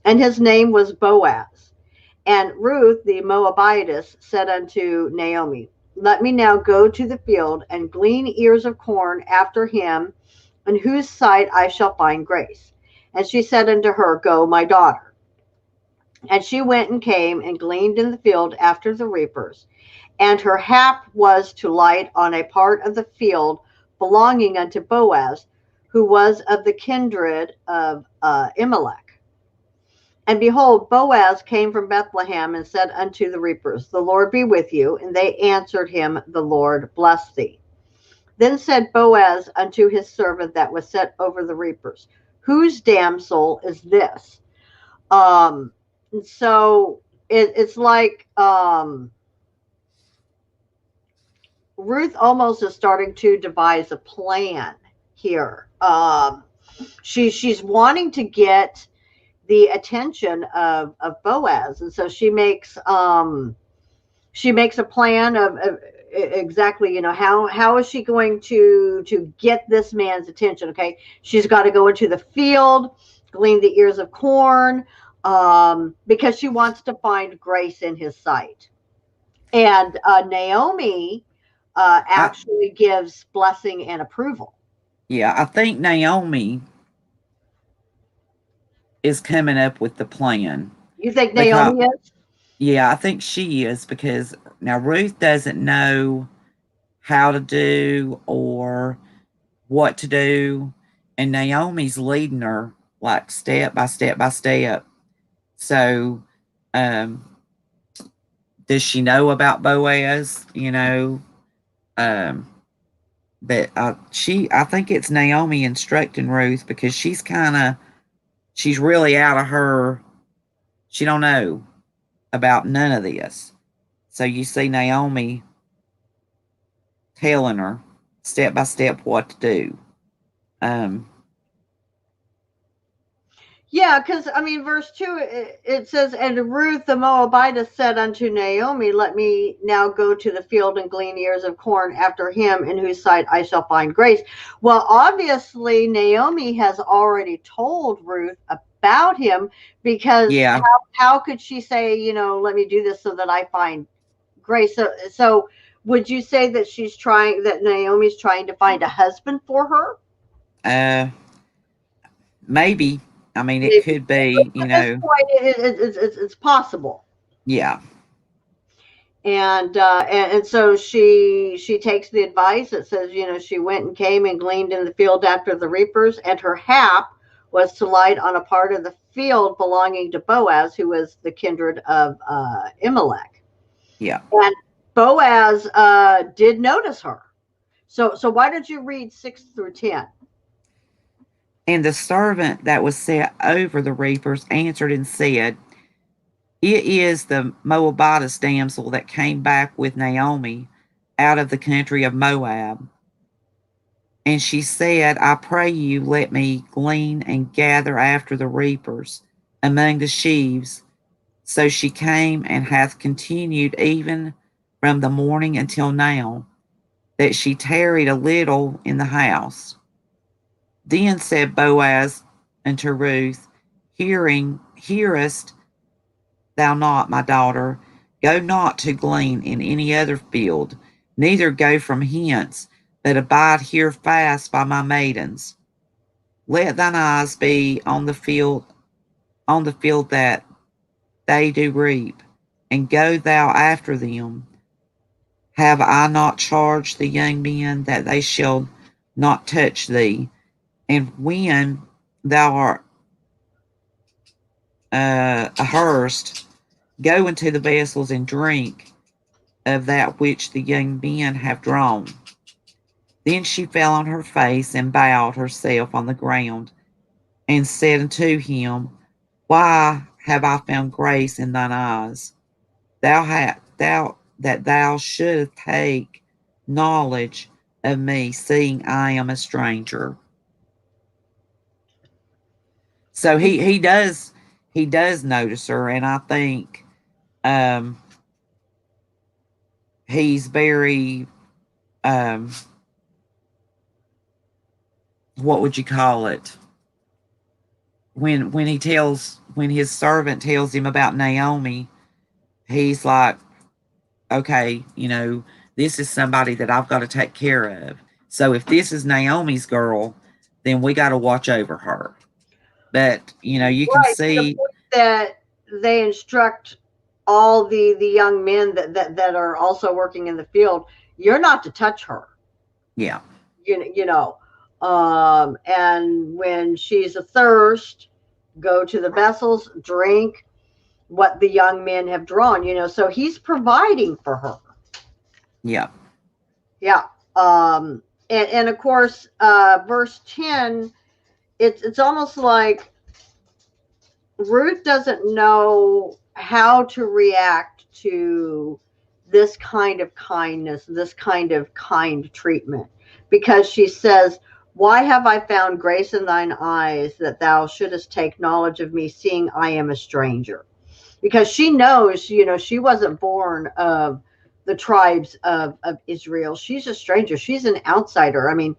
And his name was Boaz. And Ruth the Moabitess said unto Naomi, let me now go to the field and glean ears of corn after him, in whose sight I shall find grace. And she said unto her, go, my daughter. And she went and came and gleaned in the field after the reapers. And her hap was to light on a part of the field belonging unto Boaz, who was of the kindred of Imelech. And behold, Boaz came from Bethlehem and said unto the reapers, the Lord be with you. And they answered him, the Lord bless thee. Then said Boaz unto his servant that was set over the reapers, whose damsel is this? So it's like Ruth almost is starting to devise a plan here. She's wanting to get the attention of Boaz, and so she makes a plan of exactly, how is she going to get this man's attention. Okay, she's got to go into the field, glean the ears of corn, because she wants to find grace in his sight. And Naomi I actually gives blessing and approval. Yeah, I think Naomi is coming up with the plan You think because Naomi is? yeah, I think she is because now Ruth doesn't know how to do or what to do, and Naomi's leading her like step by step by step. So, um, does she know about Boaz? Um, but I think it's Naomi instructing Ruth because she's really out of her. She don't know about none of this. So you see Naomi telling her step by step what to do. Um, Yeah, because I mean, verse 2, it says, "And Ruth the Moabitess said unto Naomi, Let me now go to the field and glean ears of corn after him in whose sight I shall find grace." Well, obviously, Naomi has already told Ruth about him, because Yeah. how could she say, let me do this so that I find grace? So would you say that that Naomi's trying to find a husband for her? Uh, maybe. I mean, it Maybe. could be, At this point, it's possible. yeah, And so she takes the advice. It says, she went and came and gleaned in the field after the reapers, and her hap was to light on a part of the field belonging to Boaz, who was the kindred of Imelech. yeah. And Boaz did notice her. So why don't you read 6 through 10? And the servant that was set over the reapers answered and said, It is the Moabitess damsel that came back with Naomi out of the country of Moab. And she said, I pray you, let me glean and gather after the reapers among the sheaves. So she came and hath continued even from the morning until now, that she tarried a little in the house. Then said Boaz unto Ruth, Hearest thou not, my daughter? Go not to glean in any other field, neither go from hence, but abide here fast by my maidens. Let thine eyes be on the field that they do reap, and go thou after them. Have I not charged the young men that they shall not touch thee? And when thou art athirst, go into the vessels and drink of that which the young men have drawn. Then she fell on her face and bowed herself on the ground, and said unto him, Why have I found grace in thine eyes? Thou shouldst take knowledge of me, seeing I am a stranger. So he does notice her, and I think um, he's very um, what would you call it, when his servant tells him about Naomi, he's like, okay, this is somebody that I've got to take care of. So if this is Naomi's girl, then we got to watch over her. But you can Right, to the see, point that they instruct all the young men that are also working in the field, you're not to touch her. yeah, You know, and when she's athirst, go to the vessels, drink what the young men have drawn. So he's providing for her. yeah, Yeah. And of course, verse 10, it's almost like Ruth doesn't know how to react to this kind of kindness, this kind of kind treatment, because she says, Why have I found grace in thine eyes, that thou shouldest take knowledge of me, seeing I am a stranger? Because she knows, she wasn't born of the tribes of Israel. She's a stranger. She's an outsider. I mean,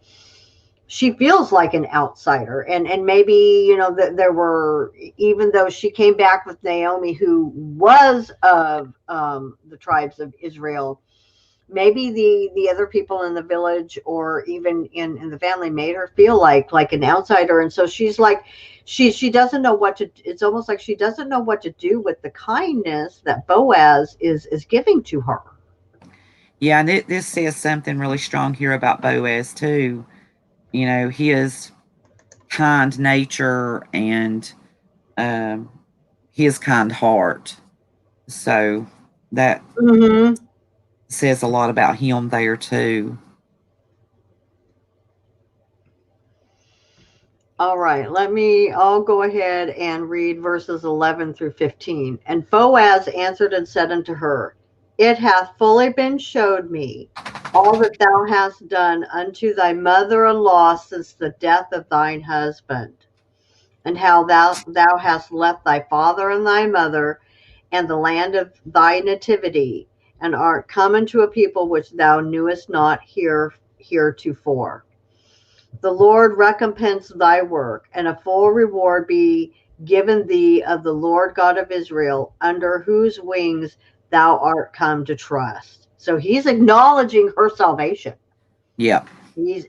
she feels like an outsider, and maybe, that there were, even though she came back with Naomi, who was of the tribes of Israel, maybe the other people in the village, or even in the family, made her feel like an outsider. And so she's like, she doesn't know what to, it's almost like she doesn't know what to do with the kindness that Boaz is giving to her. yeah. And this says something really strong here about Boaz too. His kind nature and um, his kind heart. So that Hmm. says a lot about him there too. All right, I'll go ahead and read verses 11 through 15. And Boaz answered and said unto her, It hath fully been showed me all that thou hast done unto thy mother in law since the death of thine husband. and how thou hast left thy father and thy mother, and the land of thy nativity, and art come unto a people which thou knewest not heretofore. The Lord recompense thy work, and a full reward be given thee of the Lord God of Israel, under whose wings thou art come to trust. So he's acknowledging her salvation. Yeah. He's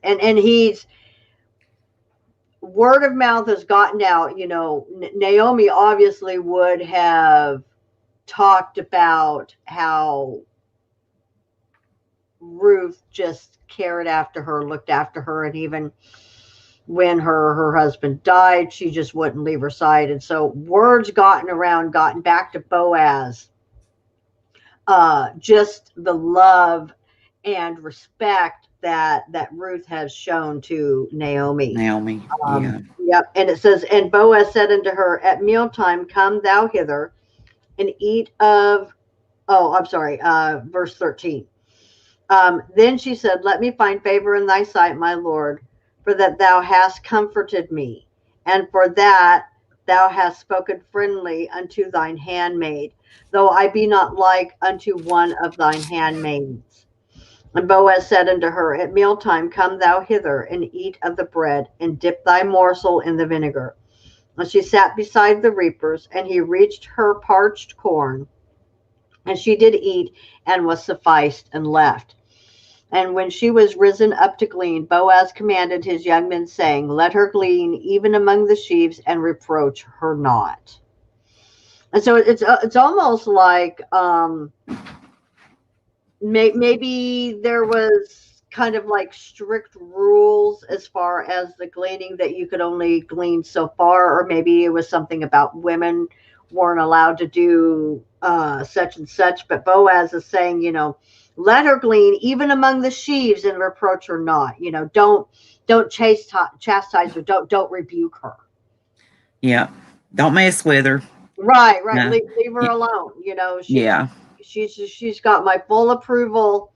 word of mouth has gotten out. Naomi obviously would have talked about how Ruth just cared after her, looked after her, and even when her husband died, she just wouldn't leave her side. And so words gotten back to Boaz, just the love and respect that Ruth has shown to Naomi. Naomi. Yeah. Yep. And it says, and Boaz said unto her, at mealtime come thou hither and eat of, oh, I'm sorry, verse 13. Then she said, let me find favor in thy sight, my Lord, for that thou hast comforted me, and for that thou hast spoken friendly unto thine handmaid, though I be not like unto one of thine handmaids. And Boaz said unto her, at mealtime come thou hither, and eat of the bread, and dip thy morsel in the vinegar. And she sat beside the reapers, and he reached her parched corn, and she did eat, and was sufficed, and left. And when she was risen up to glean, Boaz commanded his young men, saying, let her glean even among the sheaves, and reproach her not. And so it's almost like maybe there was kind of like strict rules as far as the gleaning, that you could only glean so far, or maybe it was something about women weren't allowed to do such and such. But Boaz is saying, let her glean even among the sheaves, and reproach her not. Don't chastise her. Don't rebuke her. Yeah. Don't mess with her. Right. No. Leave her alone. Yeah. She's got my full approval.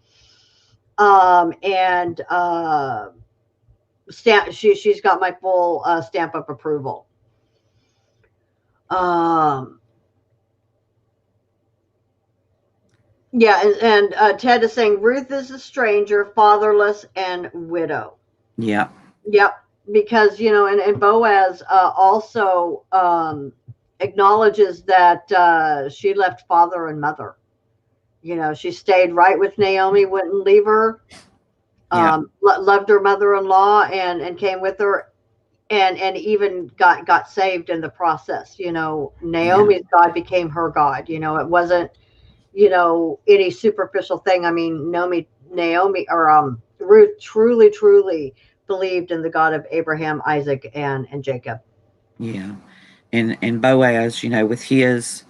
And she's got my full stamp of approval. Yeah, and Ted is saying Ruth is a stranger, fatherless, and widow. Yeah. Yep, because and Boaz also acknowledges that she left father and mother. She stayed right with Naomi, wouldn't leave her. Yeah. Loved her mother-in-law, and came with her, and even got saved in the process. Naomi's God became her God. It wasn't any superficial thing. I mean, Naomi or Ruth truly believed in the God of Abraham, Isaac, and Jacob. Yeah. And Boaz, with his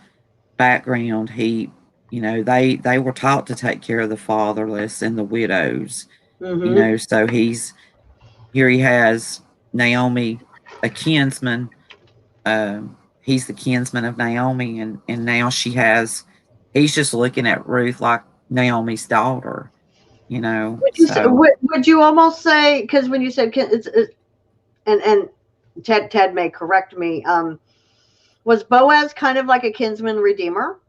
background, they were taught to take care of the fatherless and the widows. Mm-hmm. So he has Naomi, a kinsman. He's the kinsman of Naomi, and now he's just looking at Ruth like Naomi's daughter. So Would you almost say, because when you said and Ted may correct me, was Boaz kind of like a kinsman redeemer,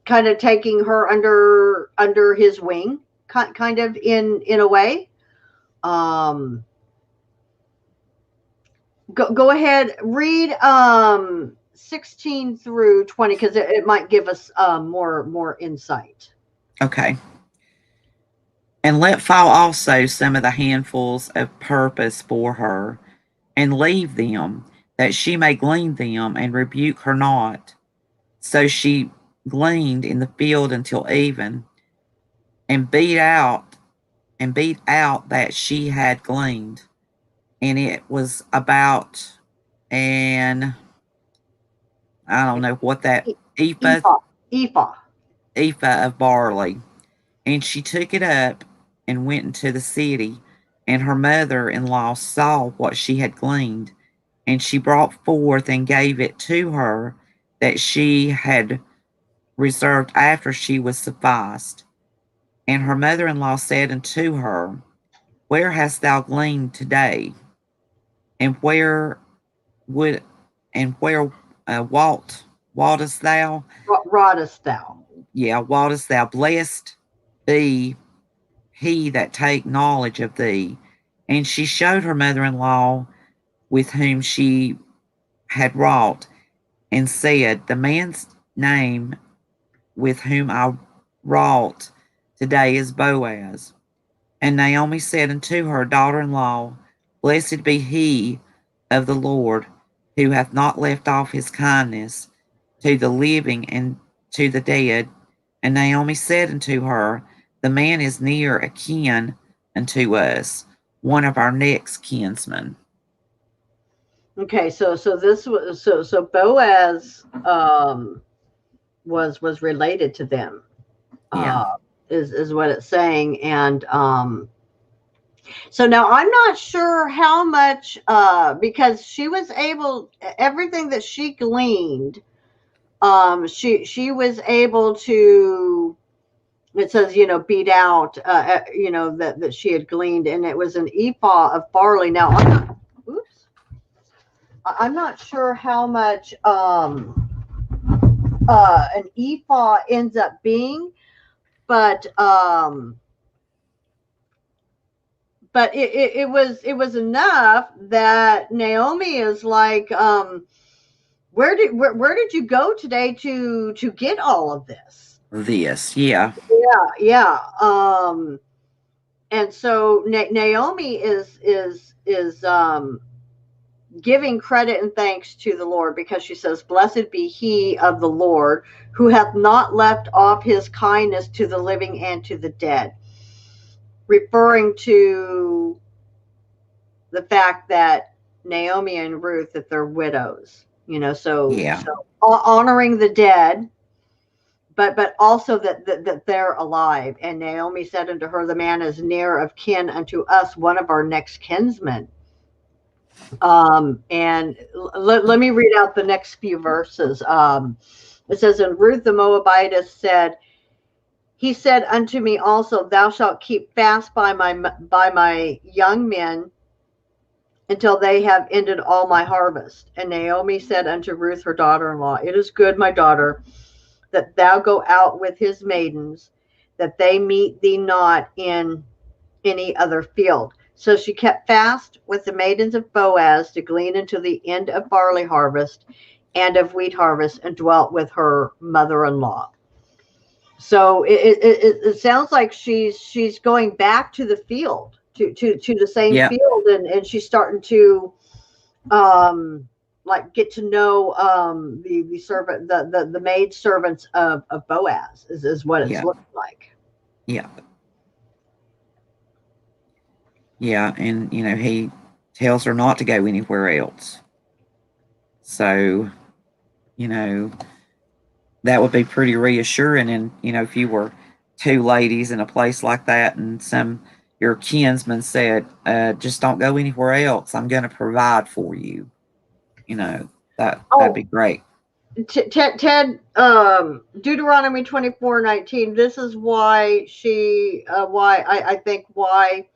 kind of taking her under his wing, kind of in a way? Go ahead, read 16 through 20, because it might give us more insight. okay. And let fall also some of the handfuls of purpose for her, and leave them, that she may glean them, and rebuke her not. So she gleaned in the field until even, and beat out that she had gleaned. And it was about an, I don't know what that, Ephah. ephah of barley. And she took it up and went into the city, and her mother in law saw what she had gleaned, and she brought forth and gave it to her that she had reserved after she was sufficed. And her mother in law said unto her, where hast thou gleaned today? And where would and where waltest thou? Rottest thou. Yeah, waltest thou? Blessed be he that take knowledge of thee. And she showed her mother-in-law with whom she had wrought, and said, the man's name with whom I wrought today is Boaz. And Naomi said unto her daughter-in-law, blessed be he of the Lord, who hath not left off his kindness to the living and to the dead. And Naomi said unto her, the man is near a kin unto us, one of our next kinsmen. Okay, so this was so Boaz was related to them. Yeah. Is what it's saying. And so now I'm not sure how much because she was able, everything that she gleaned, she was able to, it says, beat out, that she had gleaned, and it was an ephah of barley. Now I'm not sure how much an ephah ends up being, but it was enough that Naomi is like, where did you go today to get all of this? Yeah. Yeah. And so Naomi is giving credit and thanks to the Lord, because she says, blessed be he of the Lord, who hath not left off his kindness to the living and to the dead, referring to the fact that Naomi and Ruth, that they're widows, so honoring the dead, but also that they're alive. And Naomi said unto her, the man is near of kin unto us, one of our next kinsmen. And let me read out the next few verses. It says, and Ruth the Moabitess said, he said unto me also, thou shalt keep fast by my young men until they have ended all my harvest. And Naomi said unto Ruth her daughter-in-law, it is good, my daughter, that thou go out with his maidens, that they meet thee not in any other field. So she kept fast with the maidens of Boaz to glean until the end of barley harvest and of wheat harvest, and dwelt with her mother-in-law. So it sounds like she's going back to the field, to the same field, and she's starting to like get to know the servant, the maid servants of Boaz is what it's looking like. Yeah. Yeah, and he tells her not to go anywhere else. So, that would be pretty reassuring. And, if you were two ladies in a place like that and your kinsman said, just don't go anywhere else, I'm going to provide for you. That'd be great. Ted, Deuteronomy 24:19. This is why I think why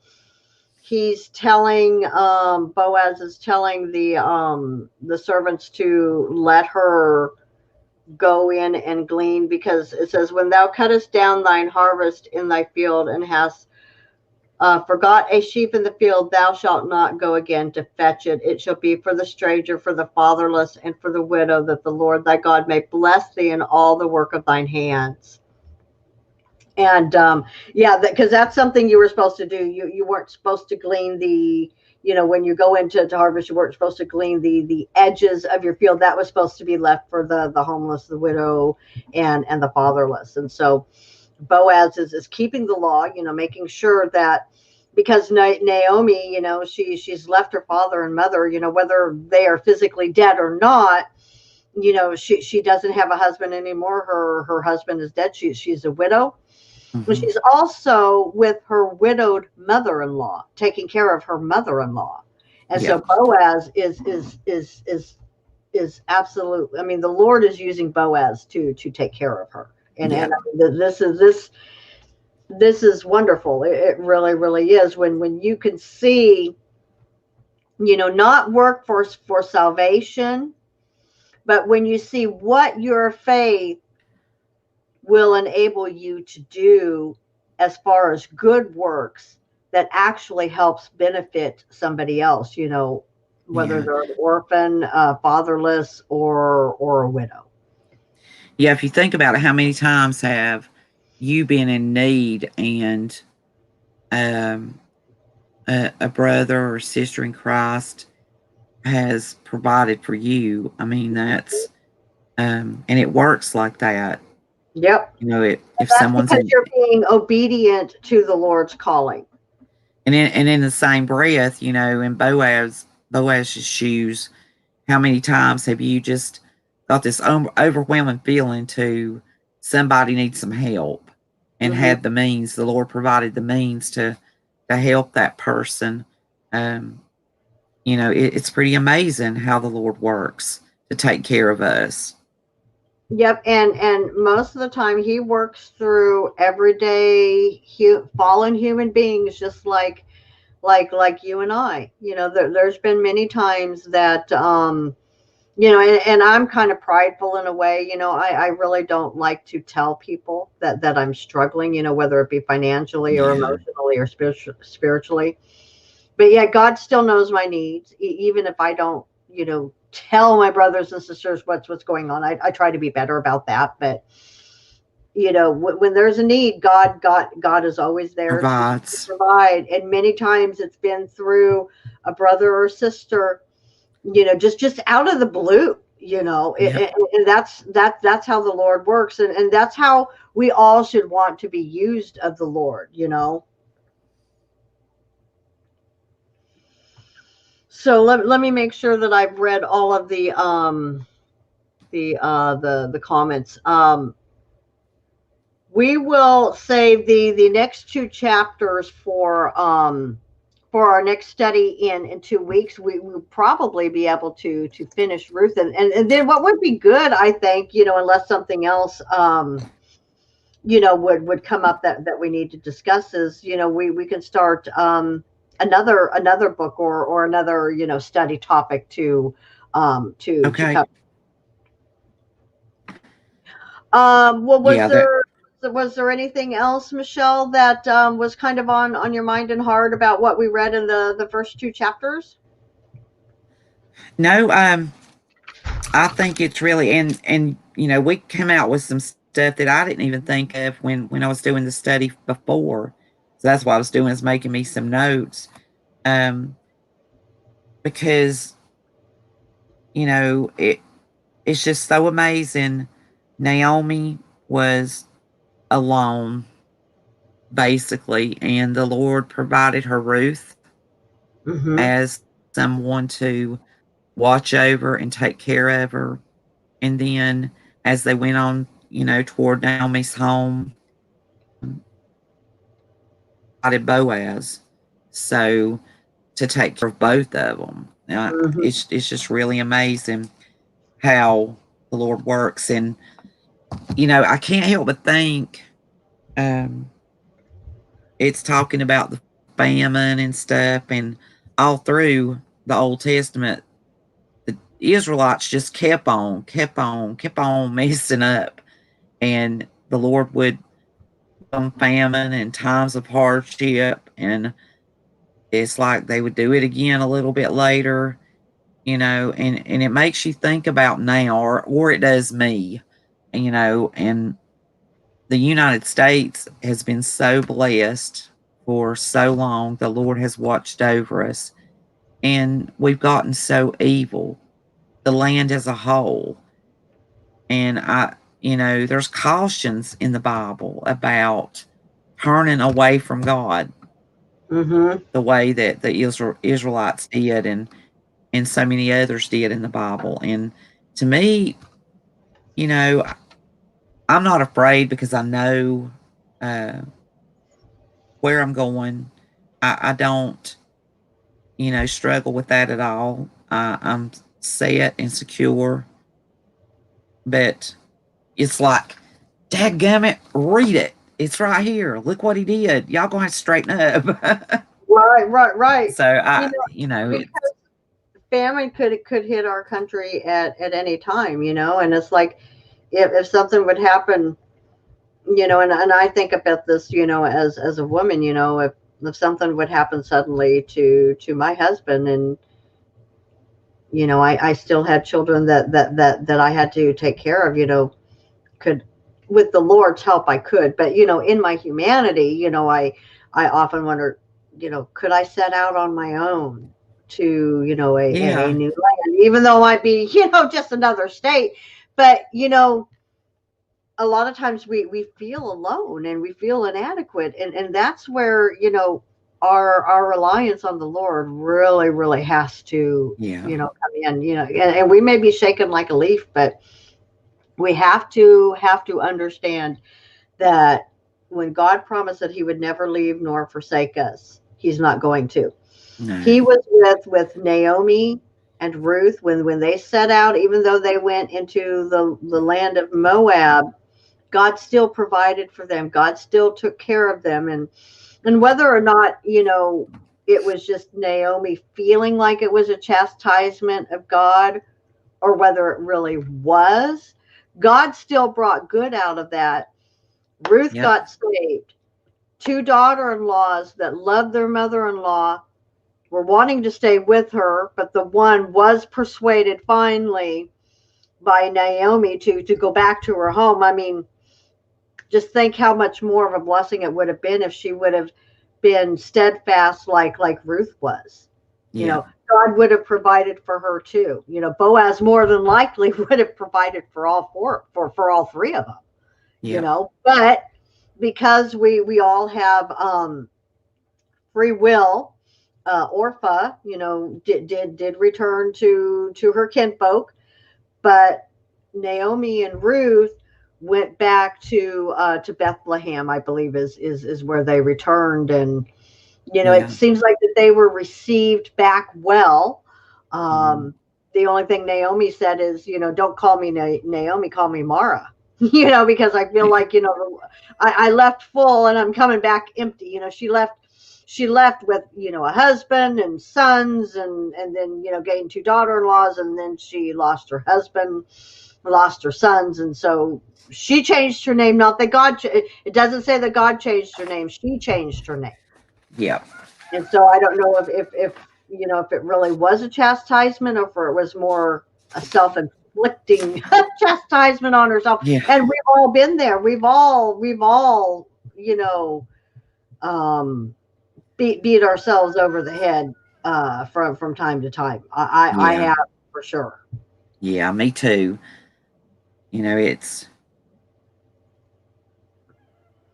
he's telling, Boaz is telling the servants to let her go in and glean, because it says, when thou cuttest down thine harvest in thy field, and hast forgot a sheep in the field, thou shalt not go again to fetch it. It shall be for the stranger, for the fatherless, and for the widow, that the Lord thy God may bless thee in all the work of thine hands. And because that's something you were supposed to do. You weren't supposed to glean the, when you go into harvest, you weren't supposed to glean the edges of your field. That was supposed to be left for the homeless, the widow, and the fatherless. And so Boaz is keeping the law, making sure that, because Naomi, she's left her father and mother, whether they are physically dead or not, she doesn't have a husband anymore. Her husband is dead. She's a widow. Mm-hmm. She's also with her widowed mother-in-law, taking care of her mother-in-law. And so Boaz is absolutely, I mean, the Lord is using Boaz to take care of her. And this is wonderful. It really, really is, when you can see not work for salvation, but when you see what your faith will enable you to do as far as good works that actually helps benefit somebody else, whether Yeah. they're an orphan, fatherless, or a widow. Yeah. If you think about it, how many times have you been in need and um, a brother or sister in Christ has provided for you? I mean, and it works like that. Yep. If That's someone's because in, you're being obedient to the Lord's calling. and in the same breath, in Boaz's shoes, how many times have you just got this overwhelming feeling to somebody needs some help and Hmm. had the means, the Lord provided the means to help that person. Um, it's pretty amazing how the Lord works to take care of us. Yep, and most of the time he works through everyday fallen human beings, just like you and I. There's been many times that and I'm kind of prideful in a way. I really don't like to tell people that I'm struggling, whether it be financially or Yeah. emotionally or spiritually. But yeah, God still knows my needs, even if I don't, tell my brothers and sisters what's going on. I try to be better about that, but when there's a need, God is always there to Provides. provide, and many times it's been through a brother or sister, just out of the blue. Yep. And that's how the Lord works, and that's how we all should want to be used of the Lord. So let me make sure that I've read all of the comments. We will save the next two chapters for our next study in 2 weeks. We will probably be able to finish Ruth, and then what would be good, I think, unless something else would come up that we need to discuss, is we can start another book or another study topic to Okay. cover. Well, Yeah. was there anything else, Michelle, that was kind of on your mind and heart about what we read in the first two chapters? No. I think it's really, and we come out with some stuff that I didn't even think of when I was doing the study before. So that's what I was doing, is making me some notes. Um, because it's just so amazing. Naomi was alone basically, and the Lord provided her Ruth Mm-hmm. as someone to watch over and take care of her. And then as they went on, toward Naomi's home, provided Boaz. So to take care of both of them. Mm-hmm. It's just really amazing how the Lord works. And, I can't help but think um, it's talking about the famine and stuff. And all through the Old Testament, the Israelites just kept on messing up. And the Lord would famine and times of hardship, and it's like they would do it again a little bit later, and it makes you think about now, or it does me, and the United States has been so blessed for so long. The Lord has watched over us, and we've gotten so evil, the land as a whole. And there's cautions in the Bible about turning away from God, Mm-hmm. the way that the Israelites did, and so many others did in the Bible. And to me, you know, I'm not afraid because I know uh, where I'm going. I don't, struggle with that at all. I'm set and secure. But it's like, dadgummit, read it. It's right here. Look what he did. Y'all gonna have to straighten up. Right, right, right. So You I, know, you know, because it's famine could hit our country at any time, and it's like if something would happen, and I think about this, as a woman, if something would happen suddenly to my husband, and I still had children that I had to take care of, could, with the Lord's help, I could, but in my humanity, I often wonder, could I set out on my own to, a Yeah. new land, even though I be, just another state, but a lot of times we feel alone and we feel inadequate, and that's where our reliance on the Lord really really has to Yeah. come in, and we may be shaken like a leaf, but we have to understand that when God promised that he would never leave nor forsake us, he's not going to. No. He was with Naomi and Ruth when they set out, even though they went into the land of Moab. God still provided for them. God still took care of them. And whether or not, it was just Naomi feeling like it was a chastisement of God, or whether it really was, God still brought good out of that. Ruth Yep. got saved. Two daughter-in-laws that loved their mother-in-law were wanting to stay with her, but the one was persuaded finally by Naomi to go back to her home. I mean, just think how much more of a blessing it would have been if she would have been steadfast like Ruth was. Yeah. God would have provided for her too. Boaz more than likely would have provided for all three of them. Yep. But because we all have free will, Orpha, did return to her kinfolk, but Naomi and Ruth went back to Bethlehem, I believe is where they returned, and it Yeah. seems like that they were received back well. Mhm. The only thing Naomi said is, don't call me Naomi, call me Mara. Because I feel like I left full and I'm coming back empty. She left with a husband and sons, and then gained two daughter-in-laws, and then she lost her husband, lost her sons, and so she changed her name. Not that God, it doesn't say that God changed her name. She changed her name. Yep. And so I don't know if it really was a chastisement, or if it was more a self-inflicting chastisement on herself. Yeah. And we've all been there. We've all um, beat ourselves over the head from time to time. I Yeah. have, for sure. Yeah. Me too. It's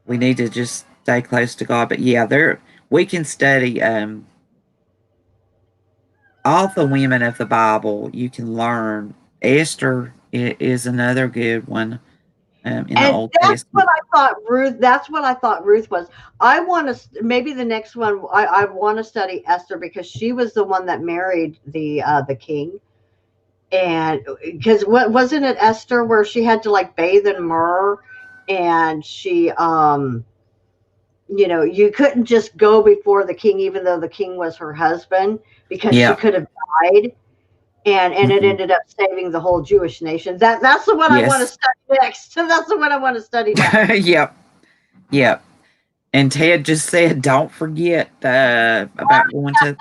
we need to just stay close to God. But yeah, there we can study all the women of the Bible. You can learn. Esther is another good one in the And Old that's what Testament. I thought Ruth. That's what I thought Ruth was. I want to maybe the next one. I want to study Esther, because she was the one that married the king, and because what wasn't it Esther where she had to like bathe in myrrh, and she you couldn't just go before the king even though the king was her husband, because she Yeah. could have died, and it Hmm. ended up saving the whole Jewish nation. That's the one I want to Yes. study next. That's the one I want to study next. Yep. Yep. And Ted just said, "Don't forget about going to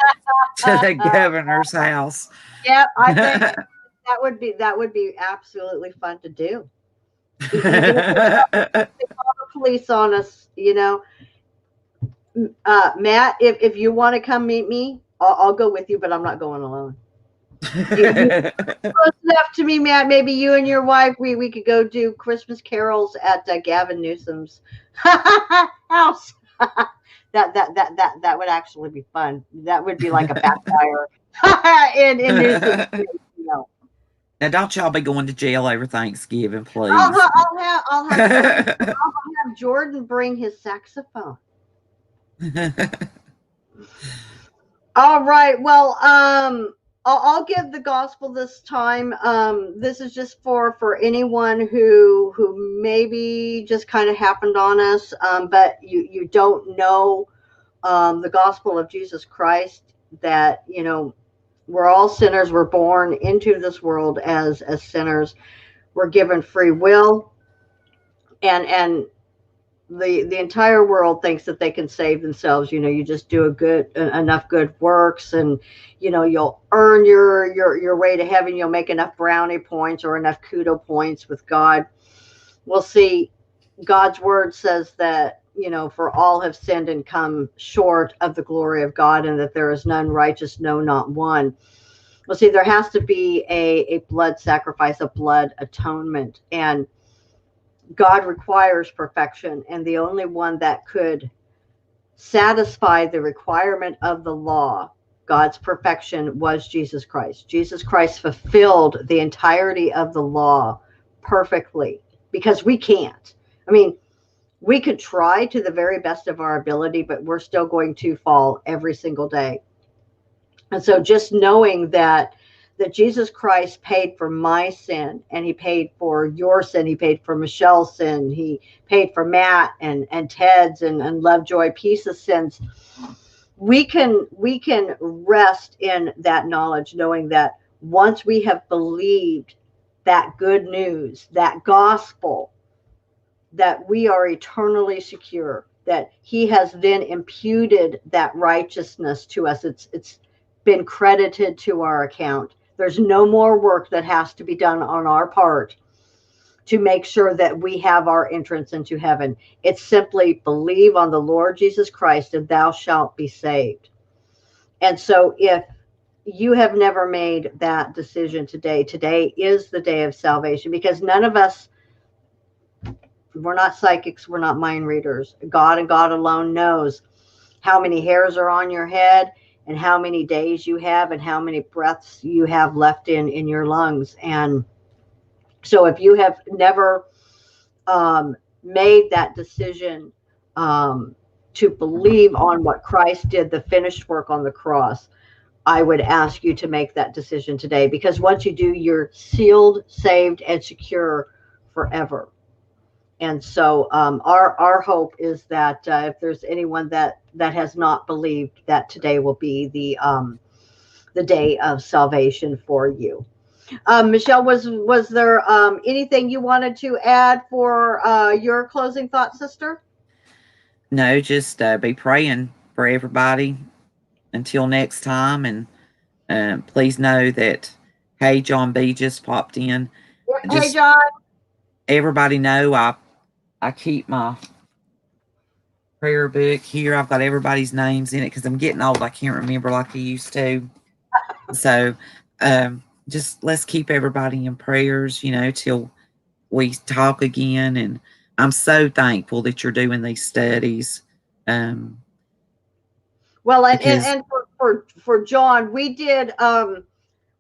the governor's house." Yeah, I think that would be absolutely fun to do. Even if they call the police on us, Matt, if you want to come meet me, I'll go with you, but I'm not going alone. You close enough to me, Matt. Maybe you and your wife, we could go do Christmas carols at Gavin Newsom's house. That would actually be fun. That would be like a backfire in Newsom's. You know. Now, don't y'all be going to jail over Thanksgiving, I'll, please. ha- I'll have Jordan bring his saxophone. All right. Well, I'll give the gospel this time. This is just for anyone who maybe just kind of happened on us, but you don't know the gospel of Jesus Christ. That We're all sinners. We're born into this world as sinners. We're given free will, and the entire world thinks that they can save themselves. You just do a good enough good works, and you'll earn your way to heaven. You'll make enough brownie points or enough kudo points with God. We'll see. God's word says that, for all have sinned and come short of the glory of God, and that there is none righteous, no, not one. Well, see, there has to be a blood sacrifice, a blood atonement, and God requires perfection, and the only one that could satisfy the requirement of the law, God's perfection, was Jesus Christ. Jesus Christ fulfilled the entirety of the law perfectly, because we can't. I mean, we could try to the very best of our ability, but we're still going to fall every single day. And so just knowing that Jesus Christ paid for my sin, and he paid for your sin, he paid for Michelle's sin, he paid for Matt and Ted's and Love, Joy, Peace's sins, we can rest in that knowledge, knowing that once we have believed that good news, that gospel, that we are eternally secure, that he has then imputed that righteousness to us. It's been credited to our account. There's no more work that has to be done on our part to make sure that we have our entrance into heaven. It's simply believe on the Lord Jesus Christ and thou shalt be saved. And so if you have never made that decision today is the day of salvation, because none of us, we're not psychics, we're not mind readers. God and God alone knows how many hairs are on your head, and how many days you have, and how many breaths you have left in your lungs. And so if you have never made that decision to believe on what Christ did, the finished work on the cross, I would ask you to make that decision today, because once you do, you're sealed, saved, and secure forever. And so our hope is that if there's anyone that has not believed, that today will be the day of salvation for you. Michelle, was there anything you wanted to add for your closing thought, sister? No, just be praying for everybody until next time. And please know that, hey, John B just popped in. Hey, Just John. everybody know I keep my prayer book here. I've got everybody's names in it because I'm getting old. I can't remember like I used to. So just let's keep everybody in prayers, till we talk again. And I'm so thankful that you're doing these studies. Well, Because and for John, we did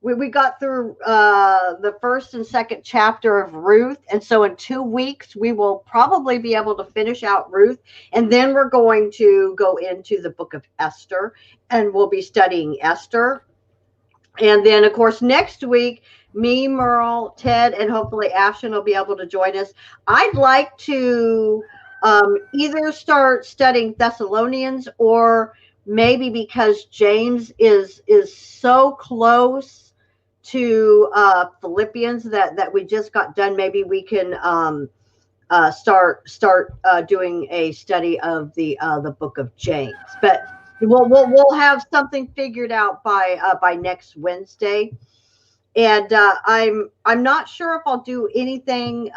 we got through the first and second chapter of Ruth, and so in 2 weeks we will probably be able to finish out Ruth, and then we're going to go into the book of Esther, and we'll be studying Esther. And then, of course, next week, me, Merle, Ted, and hopefully Ashton will be able to join us. I'd like to either start studying Thessalonians, or maybe, because James is so close to Philippians that we just got done, maybe we can start doing a study of the book of James. But we'll have something figured out by next Wednesday. And I'm not sure if I'll do anything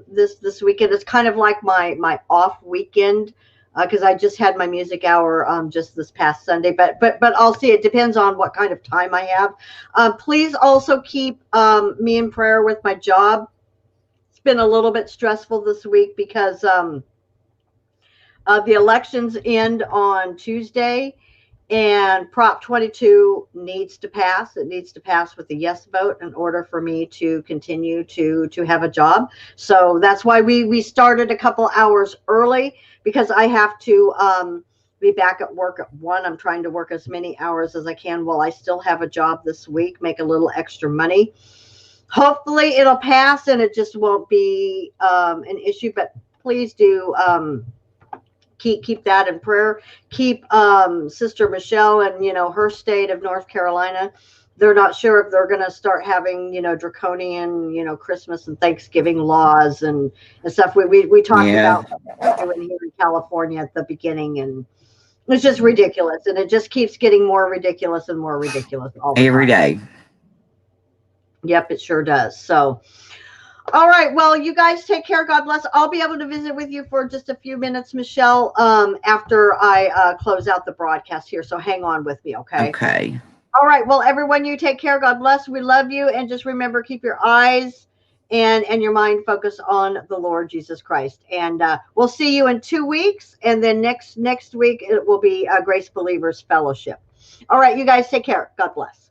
this weekend. It's kind of like my off weekend, because I just had my music hour just this past Sunday. But I'll see. It depends on what kind of time I have. Please also keep me in prayer with my job. It's been a little bit stressful this week because the elections end on Tuesday, and Prop 22 needs to pass. It needs to pass with a yes vote in order for me to continue to have a job. So that's why we started a couple hours early, because I have to be back at work at 1. I'm trying to work as many hours as I can while I still have a job this week, make a little extra money. Hopefully it'll pass and it just won't be an issue, but please do keep that in prayer. Keep Sister Michelle and, her state of North Carolina. They're not sure if they're going to start having, draconian, Christmas and Thanksgiving laws and stuff. We talked Yeah. about what they're doing here in California at the beginning, and it's just ridiculous. And it just keeps getting more ridiculous and more ridiculous all the Every time. day. Yep, it sure does. So, all right. Well, you guys take care. God bless. I'll be able to visit with you for just a few minutes, Michelle, after I close out the broadcast here. So hang on with me, okay? Okay. All right. Well, everyone, you take care. God bless. We love you. And just remember, keep your eyes and your mind focused on the Lord Jesus Christ. And we'll see you in 2 weeks. And then next week, it will be Grace Believers Fellowship. All right. You guys take care. God bless.